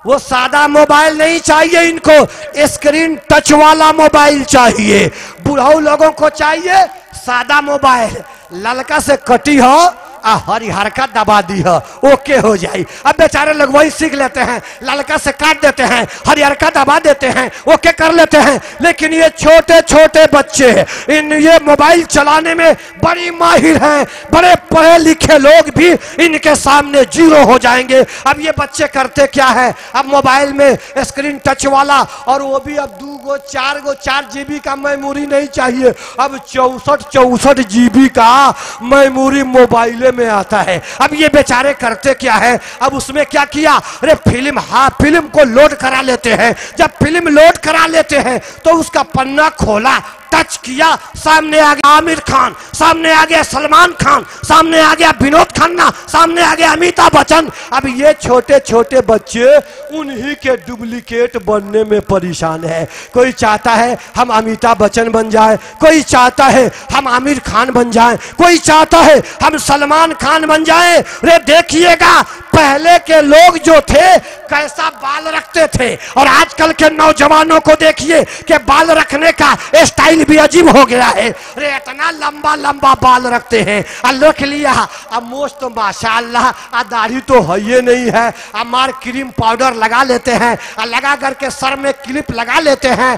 वो सादा मोबाइल नहीं चाहिए, इनको स्क्रीन टच वाला मोबाइल चाहिए। बुढ़ऊ लोगों को चाहिए सादा मोबाइल, ललका से कटी हो हरिहर का दबा दी है ओके हो जाए। अब बेचारे लोग वही सीख लेते हैं, ललका से काट देते हैं, हरिहर का दबा देते हैं, ओके कर लेते हैं। लेकिन ये छोटे छोटे बच्चे ये मोबाइल चलाने में बड़ी माहिर हैं। बड़े पढ़े लिखे लोग भी इनके सामने जीरो हो जाएंगे। अब ये बच्चे करते क्या है? अब मोबाइल में स्क्रीन टच वाला, और वो भी अब 4 GB का मेमोरी नहीं चाहिए, अब 64 GB का मेमोरी मोबाइल में आता है। अब ये बेचारे करते क्या है? अब उसमें क्या किया? अरे फिल्म को लोड करा लेते हैं। जब फिल्म लोड करा लेते हैं तो उसका पन्ना खोला, टच किया, सामने आ गया आमिर खान, सामने आ गया सलमान खान, सामने आ गया विनोद खन्ना, सामने आ गया अमिताभ बच्चन। अब ये छोटे छोटे बच्चे उन्हीं के डुप्लीकेट बनने में परेशान है। कोई चाहता है हम अमिताभ बच्चन बन जाए, कोई चाहता है हम आमिर खान बन जाए, कोई चाहता है हम सलमान खान बन जाए। रे देखिएगा पहले के लोग जो थे कैसा बाल रखते थे, और आजकल के नौजवानों को देखिए कि बाल रखने का स्टाइल भी अजीब हो गया है। अरे इतना लंबा लंबा बाल रखते हैं, अल्लाह के लिए। अब मोछ तो माशाअल्लाह, दाढ़ी तो है ये नहीं है, अब मार क्रीम पाउडर लगा लेते हैं, लगा करके सर में क्लिप लगा लेते हैं,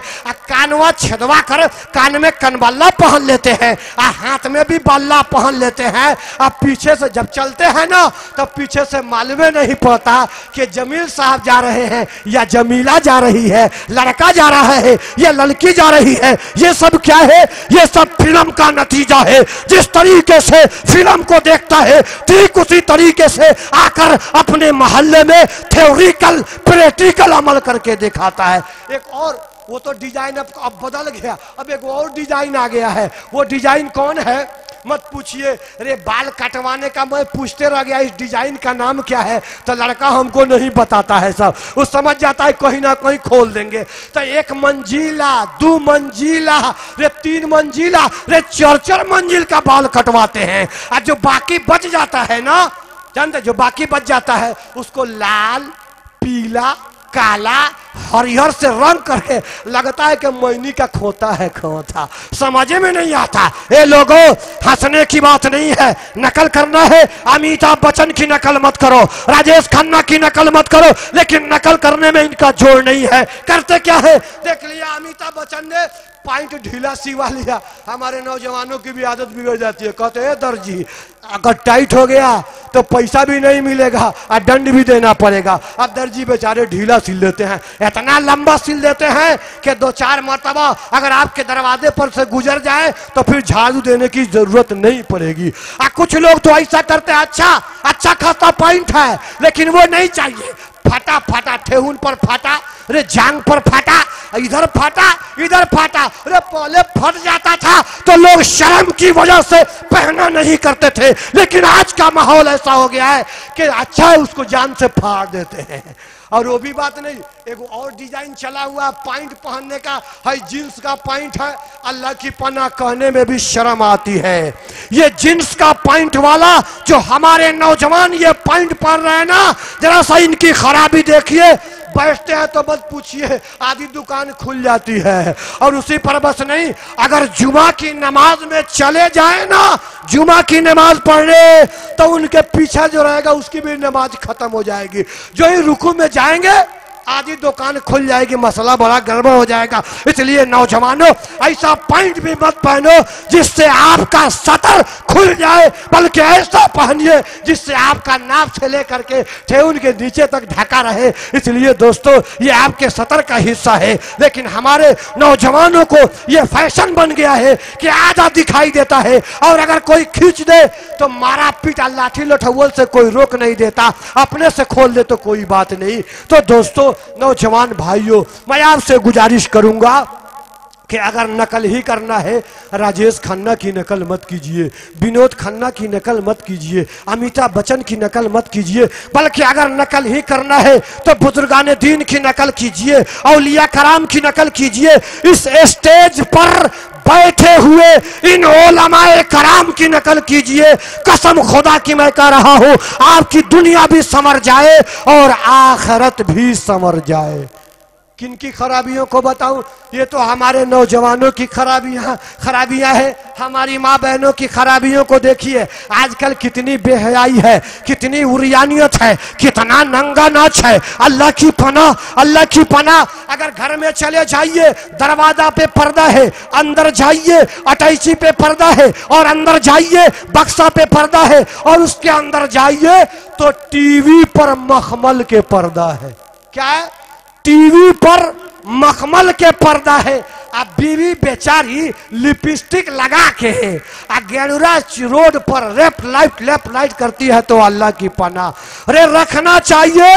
कानवा छेदवा कर कान में कनबल्ला पहन लेते हैं, हाथ में भी बल्ला पहन लेते हैं। अब पीछे से जब चलते हैं ना तब पीछे से मालूम नहीं पड़ता कि जमील साहब जा रहे हैं या जमीला जा रही है, लड़का जा रहा है या लड़की जा रही है। ये सब क्या है? ये सब फिल्म का नतीजा है। जिस तरीके से फिल्म को देखता है ठीक उसी तरीके से आकर अपने मोहल्ले में थ्योरिकल प्रैक्टिकल अमल करके दिखाता है। एक और वो तो डिजाइन अब बदल गया, अब एक और डिजाइन आ गया है। वो डिजाइन कौन है मत पूछिए। अरे बाल कटवाने का मैं पूछते रह गया, इस डिजाइन का नाम क्या है, तो लड़का हमको नहीं बताता है सब, वो समझ जाता है कहीं ना कहीं खोल देंगे। तो 1 मंजिला 2 मंजिला रे 3 मंजिला रे 4 मंजिल का बाल कटवाते हैं। और जो बाकी बच जाता है ना, जानते जो बाकी बच जाता है उसको लाल पीला काला हरिहर से रंग करके लगता है कि मैनी का खोता है खोता, समझ में नहीं आता। ए लोगों, हंसने की बात नहीं है, नकल करना है अमिताभ बच्चन की नकल मत करो, राजेश खन्ना की नकल मत करो, लेकिन नकल करने में इनका जोर नहीं है। करते क्या है देख लिया, अमिताभ बच्चन ने पैंट ढीला सिवा लिया। हमारे नौजवानों की भी आदत बिगड़ जाती है, कहते हैं दर्जी अगर टाइट हो गया तो पैसा भी नहीं मिलेगा और दंड भी देना पड़ेगा। अब दर्जी बेचारे ढीला सिल देते हैं, इतना लंबा सिल देते हैं कि 2-4 मरतबा अगर आपके दरवाजे पर से गुजर जाए तो फिर झाड़ू देने की जरूरत नहीं पड़ेगी। कुछ लोग तो ऐसा करते हैं, अच्छा खासा पैंट है लेकिन वो नहीं चाहिए, फटा फटा ठेहुन पर फटा, अरे जांग पर फटा, इधर फटा इधर फटा। अरे पहले फट जाता था तो लोग शर्म की वजह से पहना नहीं करते थे, लेकिन आज का माहौल ऐसा हो गया है कि अच्छा है उसको जान से फाड़ देते हैं। और वो भी बात नहीं, एक और डिजाइन चला हुआ पैंट पहनने का है, जींस का पैंट है, अल्लाह की पनाह कहने में भी शर्म आती है। ये जींस का पैंट वाला जो हमारे नौजवान ये पैंट पहन रहे हैं ना, जरा सा इनकी खराबी देखिए, बैठते हैं तो मत पूछिए आधी दुकान खुल जाती है। और उसी पर बस नहीं, अगर जुमा की नमाज में चले जाए ना, जुमा की नमाज पढ़ने, तो उनके पीछे जो रहेगा उसकी भी नमाज खत्म हो जाएगी। जो ही रुकू में जाएंगे आधी दुकान खुल जाएगी, मसला बड़ा गड़बड़ हो जाएगा। इसलिए नौजवानों, ऐसा पैंट भी मत पहनो जिससे आपका सतर खुल जाए, बल्कि ऐसा पहनिए जिससे आपका नाक से लेकर के ठेहुन के नीचे तक ढका रहे। इसलिए दोस्तों, ये आपके सतर का हिस्सा है, लेकिन हमारे नौजवानों को ये फैशन बन गया है कि आधा दिखाई देता है, और अगर कोई खींच दे तो मारा पीटा लाठी लठौल से कोई रोक नहीं देता, अपने से खोल दे तो कोई बात नहीं। तो दोस्तों, नौजवान भाइयों, मैं आपसे गुजारिश करूंगा कि अगर नकल ही करना है, राजेश खन्ना की नकल मत कीजिए, विनोद खन्ना की नकल मत कीजिए, अमिताभ बच्चन की नकल मत कीजिए, बल्कि अगर नकल ही करना है तो बुजुर्गान दीन की नकल कीजिए, औलिया कराम की नकल कीजिए। इस स्टेज पर बैठे हुए इन उलमाए कराम की नकल कीजिए। कसम खुदा की मैं कह रहा हूं, आपकी दुनिया भी संवर जाए और आखिरत भी संवर जाए। किनकी खराबियों को बताऊं? ये तो हमारे नौजवानों की खराबियां हैं। हमारी माँ बहनों की खराबियों को देखिए, आजकल कितनी बेहयाई है, कितनी उरियानियत है, कितना नंगा नाच है। अल्लाह की पनाह। अगर घर में चले जाइए, दरवाजा पे पर्दा है, अंदर जाइए अटैची पे पर्दा है, और अंदर जाइए बक्सा पे पर्दा है, और उसके अंदर जाइए तो टीवी पर मखमल के पर्दा है। क्या है? टीवी पर मखमल के पर्दा है। अब बीवी बेचारी लिपस्टिक लगा के गेरुरा रोड पर लेफ्ट लाइट करती है, तो अल्लाह की पनाह। अरे रखना चाहिए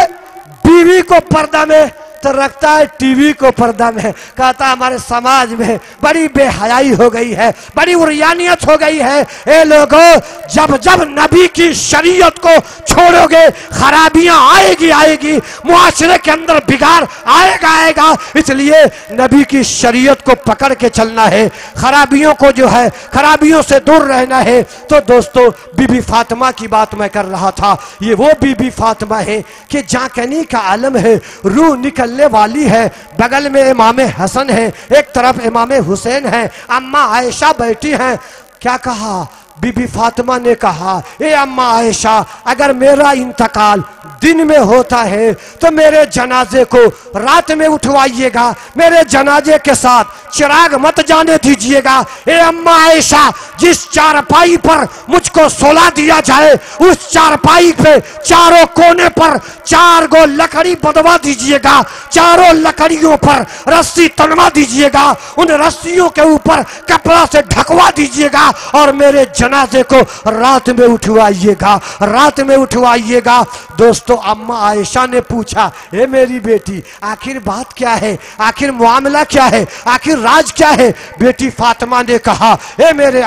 बीवी को पर्दा में, तो रखता है टीवी को पर्दा में। कहता हमारे समाज में बड़ी बेहयाई हो गई है, बड़ी उरियानियत हो गई है। ए लोगों, जब जब नबी की शरीयत को छोड़ोगे, खराबियां आएगी, मुआशरे के अंदर बिगाड़ आएगा। इसलिए नबी की शरीयत को पकड़ के चलना है, खराबियों को जो है खराबियों से दूर रहना है। तो दोस्तों, बीबी फातिमा की बात मैं कर रहा था। ये वो बीबी फातिमा है कि जाकनी का आलम है, रूह निकलने वाली है। बगल में इमाम हसन है, एक तरफ इमाम हुसैन है, अम्मा आयशा बैठी हैं। क्या कहा बीबी फातिमा ने? कहा, ए अम्मा आयशा, अगर मेरा इंतकाल दिन में होता है तो मेरे जनाजे को रात में उठवाइएगा, मेरे जनाजे के साथ चिराग मत जाने दीजिएगा। ए अम्मा आयशा, जिस चारपाई पर मुझको सोला दिया जाए, उस चारपाई पे चारों कोने पर 4 गो लकड़ी बंधवा दीजिएगा, चारों लकड़ियों पर रस्सी तनवा दीजिएगा, उन रस्सियों के ऊपर कपड़ा से ढकवा दीजिएगा, और मेरे जनाजे को रात में उठवाइएगा, रात में उठवाइएगा। दोस्तों, अम्मा आयशा ने पूछा, हे मेरी बेटी, आखिर बात क्या है, आखिर मामला क्या है, आखिर राज क्या है? बेटी फातिमा ने कहा, हे मेरे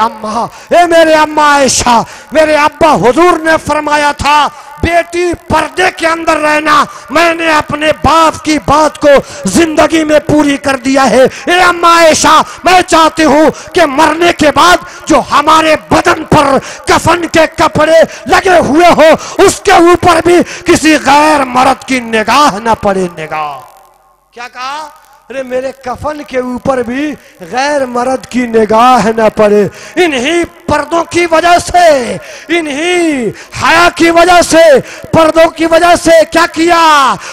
अम्मा आयशा, मेरे अब्बा हुजूर ने फरमाया था बेटी पर्दे के अंदर रहना। मैंने अपने बाप की बात को जिंदगी में पूरी कर दिया है। ए अम्मा आयशा, मैं चाहती हूं कि मरने के बाद जो हमारे बदन पर कफन के कपड़े लगे हुए हो उसके ऊपर भी किसी गैर मर्द की निगाह न पड़े। निगाह क्या कहा? अरे मेरे कफन के ऊपर भी गैर मर्द की निगाह न पड़े। इन्हीं पर्दों की वजह से, इन्हीं हया की वजह से, पर्दों की वजह से क्या किया?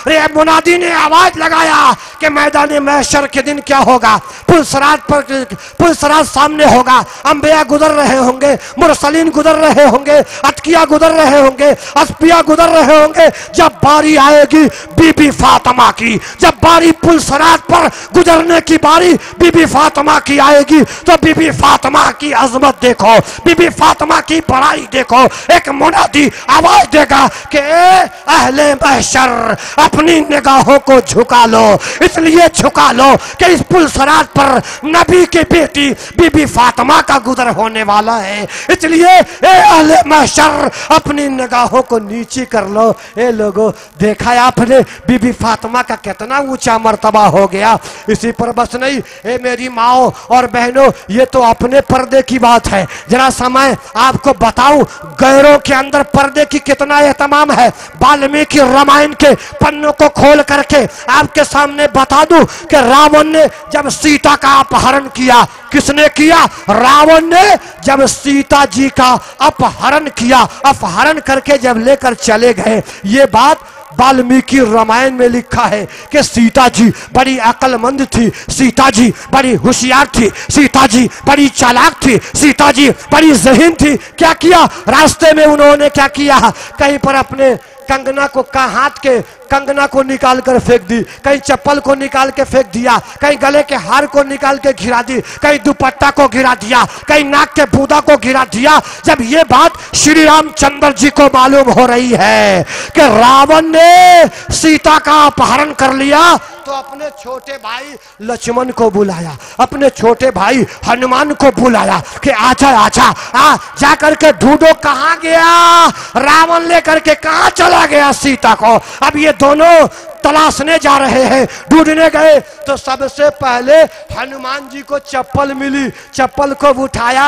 अरे मुनादी ने आवाज लगाया कि मैदान महशर के दिन क्या होगा? पुलसरात सामने होगा, अंबिया गुजर रहे होंगे, मुरसलीन गुजर रहे होंगे, अतकिया गुजर रहे होंगे, अस्पिया गुजर रहे होंगे। जब बारी आएगी बीबी फातिमा की, जब बारी पुलसरात पर गुजरने की बारी बीबी फातिमा की आएगी तो बीबी फातिमा की अजमत देखो, बीबी फातिमा की बड़ाई देखो। एक मुनादी आवाज देगा कि अहले महशर अपनी निगाहों को झुका लो, इसलिए झुका लो कि इस पुलसरात पर नबी की बेटी बीबी फातिमा का गुजर होने वाला है। इसलिए अहले महशर अपनी निगाहों को नीचे कर लो। ए लोगों, देखा है आपने बीबी फातिमा का कितना ऊंचा मर्तबा हो गया। इसी पर बस नहीं, ए मेरी माओ और बहनों, ये तो अपने पर्दे की बात है। जरा समय आपको बताऊं गैरों के अंदर पर्दे की कितना एहतमाम है। वाल्मीकि रामायण के पन्नों को खोल करके आपके सामने बता दूं कि रावण ने जब सीता का अपहरण किया, किसने किया? रावण ने जब सीता जी का अपहरण किया, अपहरण करके जब लेकर चले गए, ये बात वाल्मीकि रामायण में लिखा है कि सीता जी बड़ी अक्लमंद थी, सीता जी बड़ी होशियार थी, सीता जी बड़ी चालाक थी, सीता जी बड़ी ज़हीन थी। क्या किया? रास्ते में उन्होंने क्या किया? कहीं पर अपने कंगना को हाथ के कंगना को निकाल कर फेंक दी, कहीं चप्पल को निकाल के फेंक दिया, कहीं गले के हार को निकाल के गिरा दी, कहीं दुपट्टा को गिरा दिया, कहीं नाक के बूदा को गिरा दिया। जब ये बात श्री रामचंद्र जी को मालूम हो रही है कि रावण ने सीता का अपहरण कर लिया, तो अपने छोटे भाई लक्ष्मण को बुलाया, अपने छोटे भाई हनुमान को बुलाया कि आजा आजा, जा करके ढूंढो कहां गया रावण, लेकर के कहां चला गया सीता को। अब ये दोनों तलाशने जा रहे हैं, ढूंढने गए तो सबसे पहले हनुमान जी को चप्पल मिली, चप्पल को उठाया,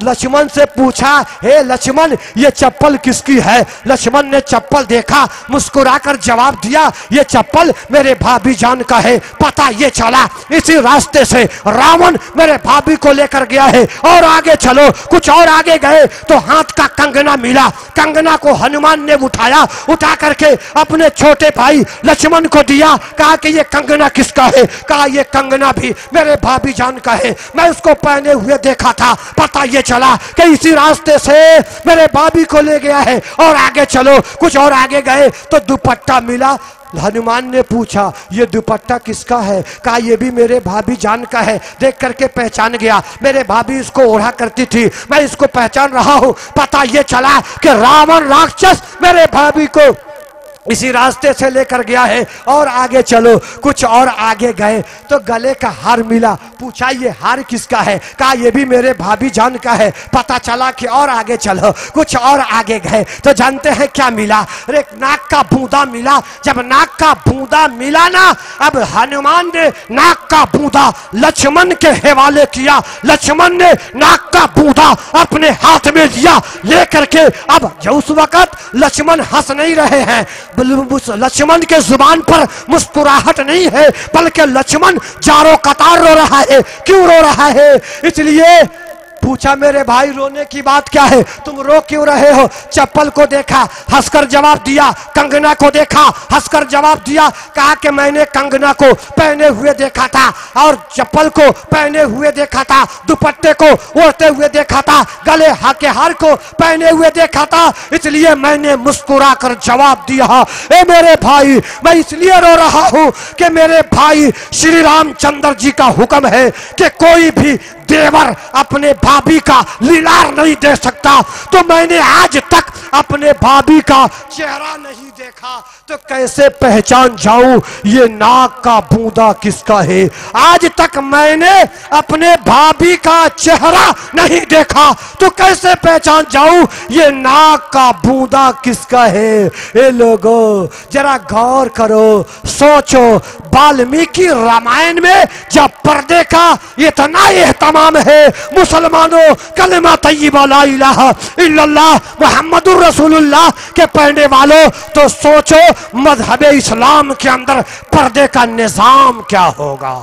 लक्ष्मण से पूछा, हे लक्ष्मण ये चप्पल किसकी है? लक्ष्मण ने चप्पल देखा, मुस्कुराकर जवाब दिया, ये चप्पल मेरे भाभी जान का है। पता ये चला इसी रास्ते से रावण मेरे भाभी को लेकर गया है। और आगे चलो, कुछ और आगे गए तो हाथ का कंगना मिला, कंगना को हनुमान ने उठाया, उठा करके अपने छोटे भाई लक्ष्मण को दिया, कहा कि ये कंगना किसका है? कहा ये कंगना भी मेरे भाभी जान का है, मैं उसको पहने हुए देखा था। पता ये चला कि इसी रास्ते से मेरे भाभी को ले गया है। और आगे चलो, कुछ और आगे गए तो दुपट्टा मिला। हनुमान ने पूछा, ये दुपट्टा किसका है? कहा ये भी मेरे भाभी जान का है। देख करके पहचान गया, मेरे भाभी इसको ओढ़ा करती थी, मैं इसको पहचान रहा हूं। पता ये चला कि रावण राक्षस मेरे भाभी को इसी रास्ते से लेकर गया है। और आगे चलो, कुछ और आगे गए तो गले का हार मिला, पूछा ये हार किसका है? कहा ये भी मेरे भाभी जान का है। पता चला कि और आगे चलो, कुछ और आगे गए तो जानते हैं क्या मिला? अरे नाक का बूंदा मिला। जब नाक का बूंदा मिला ना, अब हनुमान ने नाक का बूंदा लक्ष्मण के हवाले किया। लक्ष्मण ने नाक का बूंदा अपने हाथ में लिया, लेकर के अब जो उस वक्त लक्ष्मण हंस नहीं रहे हैं, लक्ष्मण के जुबान पर मुस्कुराहट नहीं है, बल्कि लक्ष्मण जारो कतार रो रहा है। क्यों रो रहा है? इसलिए पूछा, मेरे भाई रोने की बात क्या है? तुम रो क्यों रहे हो? चप्पल को देखा, हंसकर जवाब दिया, कंगना को देखा, हंसकर जवाब दिया। कहा कि मैंने कंगना को पहने हुए देखा था और चप्पल को पहने हुए देखा था, दुपट्टे को ओढ़ते हुए देखा था, गले के हार को पहने हुए देखा था, इसलिए मैंने मुस्कुरा कर जवाब दिया, ए मेरे भाई मैं इसलिए रो रहा हूं कि मेरे भाई श्री रामचंद्र जी का हुक्म है कि कोई भी देवर अपने भाभी का लीलार नहीं दे सकता, तो मैंने आज तक अपने भाभी का चेहरा नहीं देखा, तो कैसे पहचान जाऊं ये नाक का बूंदा किसका है। आज तक मैंने अपने भाभी का चेहरा नहीं देखा, तो कैसे पहचान जाऊं ये नाक का बूंदा किसका है। ए लोगों जरा गौर करो, सोचो, वाल्मीकि रामायण में जब पर्दे का इतना एहतमाम है, मुसलमानों कलमा तय्यबा ला इलाहा इल्लल्लाह मुहम्मदुर रसूलुल्लाह के पढ़ने वालों, तो सोचो मजहब इस्लाम के अंदर पर्दे का निजाम क्या होगा।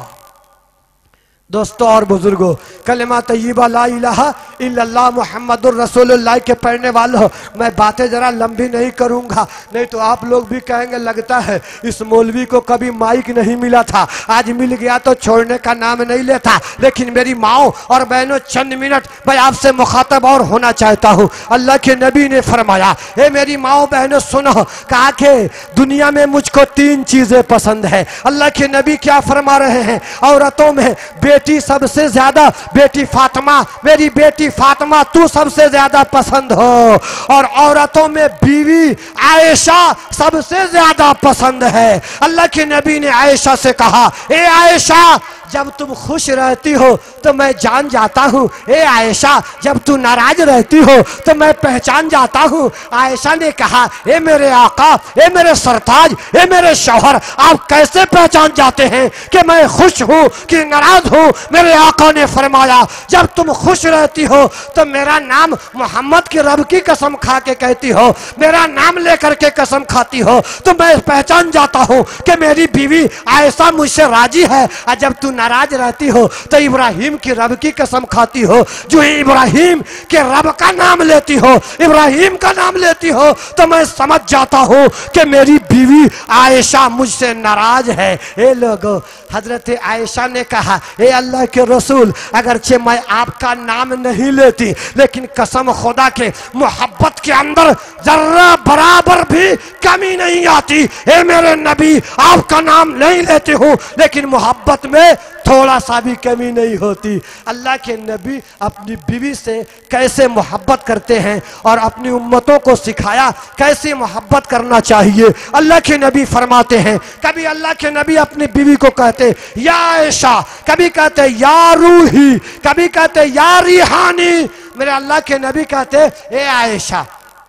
दोस्तों और बुजुर्गों, कलिमा तय्यबा ला इलाहा इल्लल्लाह मुहम्मदुर रसूलुल्लाह के पढ़ने वालों, मैं बातें जरा लंबी नहीं करूंगा, नहीं तो आप लोग भी कहेंगे लगता है इस मौलवी को कभी माइक नहीं मिला था, आज मिल गया तो छोड़ने का नाम नहीं लेता। लेकिन मेरी माओ और बहनों, चंद मिनट मैं आपसे मुखातब और होना चाहता हूँ। अल्लाह के नबी ने फरमाया, ए मेरी माओ बहनों सुनो, कहा कि दुनिया में मुझको 3 चीजें पसंद है। अल्लाह के नबी क्या फरमा रहे हैं, औरतों में बेटी सबसे ज्यादा, बेटी फातिमा, मेरी बेटी फातिमा तू सबसे ज्यादा पसंद हो, और औरतों में बीवी आयशा सबसे ज्यादा पसंद है। अल्लाह के नबी ने आयशा से कहा, ए आयशा जब तुम खुश रहती हो तो मैं जान जाता हूँ, ए आयशा जब तू नाराज रहती हो तो मैं पहचान जाता हूँ। आयशा ने कहा, ए मेरे आका, ए मेरे सरताज, ए मेरे शौहर, आप कैसे पहचान जाते हैं कि मैं खुश हूँ कि नाराज हूँ। मेरे आका ने फरमाया, जब तुम खुश रहती हो तो मेरा नाम मोहम्मद की रब की कसम खा के कहती हो, मेरा नाम लेकर के कसम खाती हो, तो मैं पहचान जाता हूँ कि मेरी बीवी आयशा मुझसे राजी है। और जब तू नाराज रहती हो तो इब्राहिम की रब की कसम खाती हो, जो इब्राहिम के रब का नाम लेती हो, इब्राहिम का नाम लेती हो, तो मैं समझ जाता हूँ कि मेरी बीवी आयशा मुझसे नाराज है। ए लोगों, हजरत आयशा ने कहा, ए अल्लाह के रसूल, अगरचे मैं आपका नाम नहीं लेती, लेकिन कसम खुदा के मोहब्बत के अंदर जर्रा बराबर भी कमी नहीं आती। ए मेरे नबी, आपका नाम नहीं लेती हूँ, लेकिन मोहब्बत में थोड़ा सा भी कमी नहीं होती। अल्लाह के नबी अपनी बीवी से कैसे मोहब्बत करते हैं और अपनी उम्मतों को सिखाया कैसे मोहब्बत करना चाहिए। अल्लाह के नबी फरमाते हैं, कभी अल्लाह के नबी अपनी बीवी को कहते या आयशा, कभी कहते या रूही, कभी कहते या रिहानी। मेरे अल्लाह के नबी कहते ए आयशा,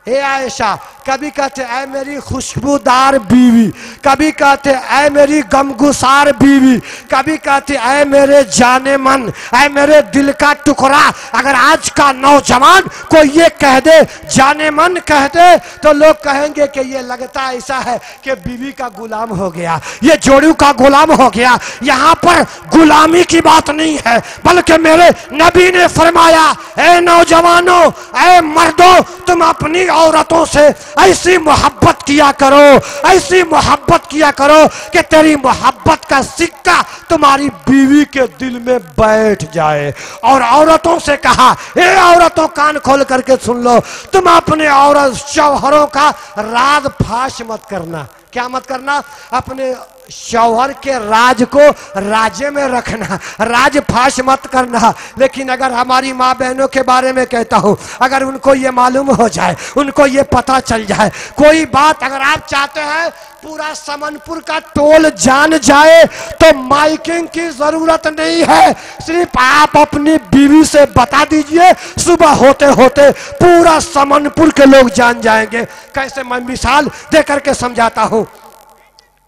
ए आयशा, कभी कहते ऐ मेरी खुशबूदार बीवी, कभी कहते ऐ मेरी गमगुसार बीवी, कभी कहते ऐ मेरे जाने मन, ऐ मेरे दिल का टुकड़ा। अगर आज का नौजवान को ये कह दे, जाने मन कह दे, तो लोग कहेंगे कि ये लगता ऐसा है कि बीवी का गुलाम हो गया, ये जोड़ू का गुलाम हो गया। यहाँ पर गुलामी की बात नहीं है, बल्कि मेरे नबी ने फरमाया, ऐ नौजवानों, ऐ मर्दों, तुम अपनी औरतों से ऐसी मोहब्बत किया करो, ऐसी मोहब्बत किया करो कि तेरी मोहब्बत का सिक्का तुम्हारी बीवी के दिल में बैठ जाए। और औरतों से कहा, ए औरतों कान खोल करके सुन लो, तुम अपने औरत शौहरों का राज फाश मत करना। क्या मत करना? अपने शौहर के राज को राजे में रखना, राज फाश मत करना। लेकिन अगर हमारी माँ बहनों के बारे में कहता हूँ, अगर उनको ये मालूम हो जाए, उनको ये पता चल जाए, कोई बात अगर आप चाहते हैं पूरा समनपुर का टोल जान जाए, तो माइकिंग की जरूरत नहीं है, सिर्फ आप अपनी बीवी से बता दीजिए, सुबह होते होते पूरा समनपुर के लोग जान जाएंगे। कैसे? मैं मिसाल दे करके समझाता हूँ।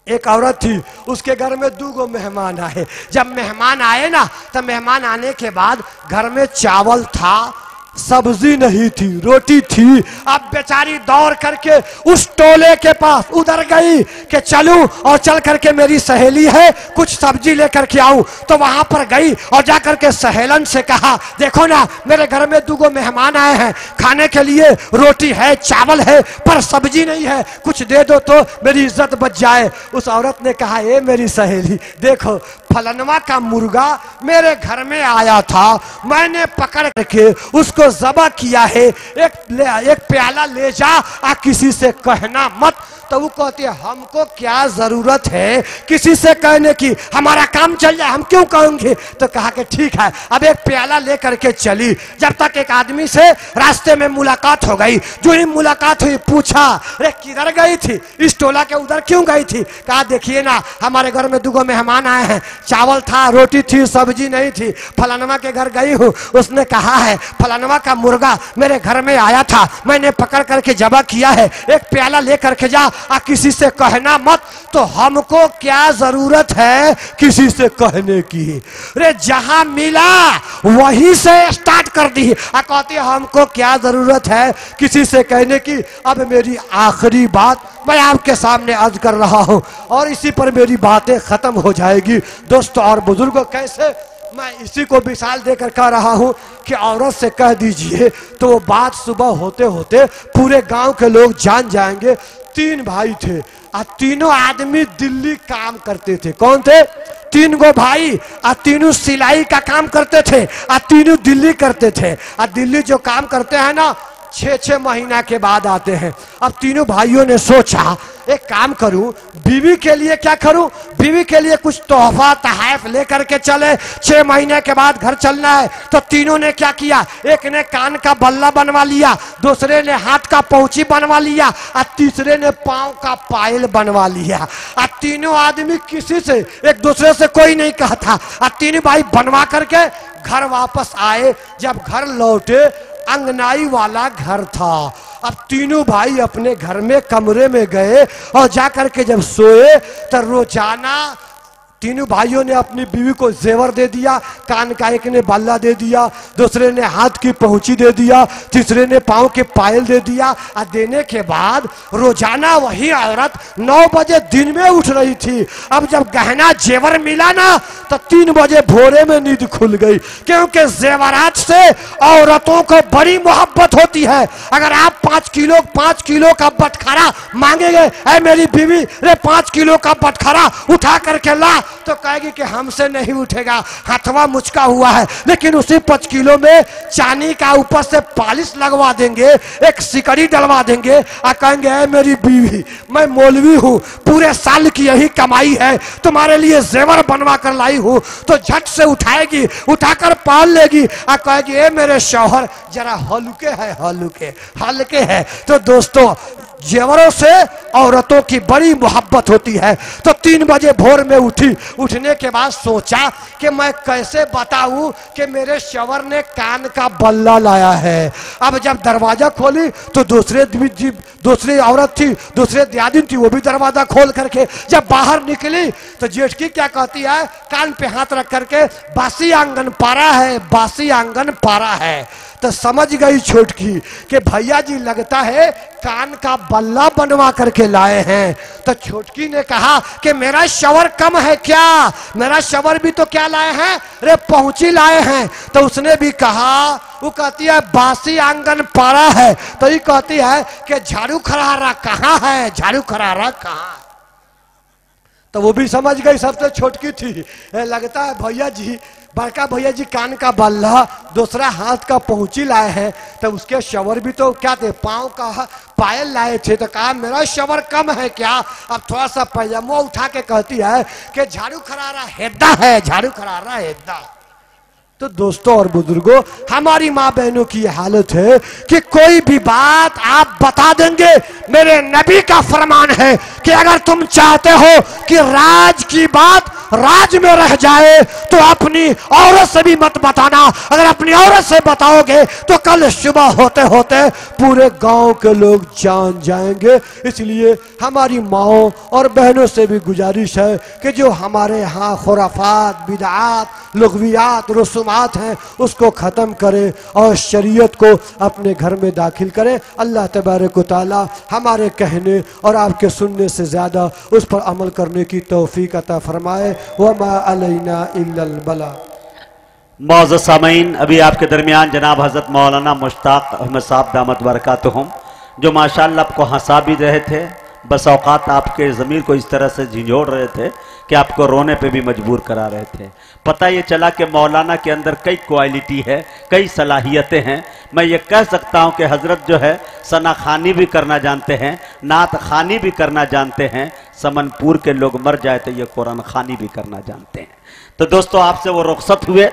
एक औरत थी, उसके घर में 2 मेहमान आए। जब मेहमान आए ना, तो मेहमान आने के बाद घर में चावल था, सब्जी नहीं थी, रोटी थी। अब बेचारी दौड़ करके उस टोले के पास उधर गई कि चलूं और चल करके मेरी सहेली है कुछ सब्जी लेकर के आऊं। तो वहां पर गई और जाकर के सहेलन से कहा, देखो ना मेरे घर में 2 मेहमान आए हैं, खाने के लिए रोटी है, चावल है, पर सब्जी नहीं है, कुछ दे दो तो मेरी इज्जत बच जाए। उस औरत ने कहा, ए मेरी सहेली, देखो फलनवा का मुर्गा मेरे घर में आया था, मैंने पकड़ के उसको उसको ज़बह किया है, एक प्याला ले जा आ किसी से कहना मत। तो वो कहती है हमको क्या जरूरत है किसी से कहने की, हमारा काम चल जाए, हम क्यों कहेंगे। तो कहा कि ठीक है। अब एक प्याला लेकर के चली। जब तक एक आदमी से रास्ते में मुलाकात हो गई। जो ही मुलाकात हुई पूछा अरे किधर गई थी, इस टोला के उधर क्यों गई थी। कहा देखिए ना हमारे घर में 2 मेहमान आए हैं, चावल था, रोटी थी, सब्जी नहीं थी, फलानवा के घर गई हूँ। उसने कहा है फलानवा का मुर्गा मेरे घर में आया था, मैंने पकड़ करके ज़बह किया है, एक प्याला लेकर के जा आ किसी से कहना मत। तो हमको क्या जरूरत है किसी से कहने की। रे जहां मिला वहीं से स्टार्ट कर दी। कहती हमको क्या जरूरत है किसी से कहने की। अब मेरी आखिरी बात मैं आपके सामने अर्ज कर रहा हूं और इसी पर मेरी बातें खत्म हो जाएगी। दोस्तों और बुजुर्गों, कैसे मैं इसी को मिसाल देकर कह रहा हूं कि औरत से कह दीजिए तो वो बात सुबह होते होते पूरे गांव के लोग जान जाएंगे। 3 भाई थे और तीनों आदमी दिल्ली काम करते थे। कौन थे? 3 गो भाई और तीनों सिलाई का काम करते थे और तीनों दिल्ली करते थे। और दिल्ली जो काम करते हैं ना 6-6 महीना के बाद आते हैं। अब तीनों भाइयों ने सोचा एक काम करूं, बीवी के लिए क्या करूं, बीवी के लिए कुछ तोहफा तहफ लेकर के चले, 6 महीने के बाद घर चलना है। तो तीनों ने क्या किया, एक ने कान का बल्ला बनवा लिया, दूसरे ने हाथ का पहुंची बनवा लिया और तीसरे ने पांव का पायल बनवा लिया। और तीनों आदमी किसी से एक दूसरे से कोई नहीं कहा था और तीनों भाई बनवा करके घर वापस आए। जब घर लौटे अंगनाई वाला घर था। अब तीनों भाई अपने घर में कमरे में गए और जाकर के जब सोए तो रोजाना तीनों भाइयों ने अपनी बीवी को जेवर दे दिया। कान का एक ने बल्ला दे दिया, दूसरे ने हाथ की पहुंची दे दिया, तीसरे ने पांव के पायल दे दिया। और देने के बाद रोजाना वही औरत 9 बजे दिन में उठ रही थी। अब जब गहना जेवर मिला ना तो 3 बजे भोरे में नींद खुल गई, क्योंकि जेवरात से औरतों को बड़ी मोहब्बत होती है। अगर आप 5 किलो का बटखरा मांगेंगे, ऐ मेरी बीवी रे 5 किलो का बटखरा उठा करके ला, तो कहेगी कि हमसे नहीं उठेगा, हाथवा मुचका हुआ है। लेकिन उसी 5 किलो में चांदी का ऊपर से पॉलिश लगवा देंगे, एक सिकड़ी डलवा देंगे और कहेंगे ऐ मेरी बीवी मैं मौलवी हूँ, पूरे साल की यही कमाई है, तुम्हारे लिए जेवर बनवा कर लाई हूँ। तो झट से उठाएगी, उठाकर पाल लेगी और कहेगी ए मेरे शौहर जरा हल्के है। तो दोस्तों जेवरों से औरतों की बड़ी मोहब्बत होती है। तो 3 बजे भोर में उठी। उठने के बाद सोचा कि मैं कैसे बताऊं कि मेरे शौहर ने कान का बल्ला लाया है। अब जब दरवाजा खोली तो दूसरी औरत थी, दूसरे दियादिन थी, वो भी दरवाजा खोल करके जब बाहर निकली तो जेठकी क्या कहती है, कान पे हाथ रख करके बासी आंगन पारा है, बासी आंगन पारा है। तो समझ गई छोटकी कि भैया जी लगता है कान का बल्ला बनवा करके लाए हैं। तो छोटकी ने कहा कि मेरा शौहर कम है क्या, मेरा शौहर भी तो क्या लाए हैं, रे पहुंची लाए हैं। तो उसने भी कहा, वो कहती है बासी आंगन पारा है। तो ये कहती है कि झाड़ू खरारा कहाँ है, झाड़ू खरारा कहाँ। तो वो भी समझ गई, सबसे छोटकी थी। लगता है भैया जी, बड़का भैया जी कान का बल्ला, दूसरा हाथ का पहुंची लाए हैं। तो उसके शौहर भी तो क्या थे, पांव का पायल लाए थे। तो कहा मेरा शौहर कम है क्या। अब थोड़ा सा पैजामा उठा के कहती है कि झाड़ू खरारा हेद्दा है, झाड़ू खरारा हेद्दा। तो दोस्तों और बुजुर्गों, हमारी माँ बहनों की हालत है कि कोई भी बात आप बता देंगे। मेरे नबी का फरमान है कि अगर तुम चाहते हो कि राज की बात राज में रह जाए तो अपनी औरत से भी मत बताना। अगर अपनी औरत से बताओगे तो कल सुबह होते होते पूरे गांव के लोग जान जाएंगे। इसलिए हमारी माओ और बहनों से भी गुजारिश है कि जो हमारे यहाँ खुराफात, बिदआत, लुग़वियात, रसूमात हैं उसको ख़त्म करें और शरीयत को अपने घर में दाखिल करें। अल्लाह तबारक व तआला हमारे कहने और आपके सुनने से ज़्यादा उस पर अमल करने की तौफीक अता फरमाए। वमा अलैना इल्लल बला। मौजूद सामीन, अभी आपके दरमियान जनाब हज़रत मौलाना मुश्ताक अहमद साहब दामत बरकातुहुम, जो माशाअल्लाह आपको हंसा भी रहे थे, बस औकात आपके ज़मीर को इस तरह से झिझोड़ रहे थे कि आपको रोने पे भी मजबूर करा रहे थे। पता ये चला कि मौलाना के अंदर कई क्वालिटी है, कई सलाहियतें हैं। मैं ये कह सकता हूँ कि हजरत जो है सना खानी भी करना जानते हैं, नात खानी भी करना जानते हैं, समनपुर के लोग मर जाए तो ये कुरान खानी भी करना जानते हैं। तो दोस्तों आपसे वो रुखसत हुए।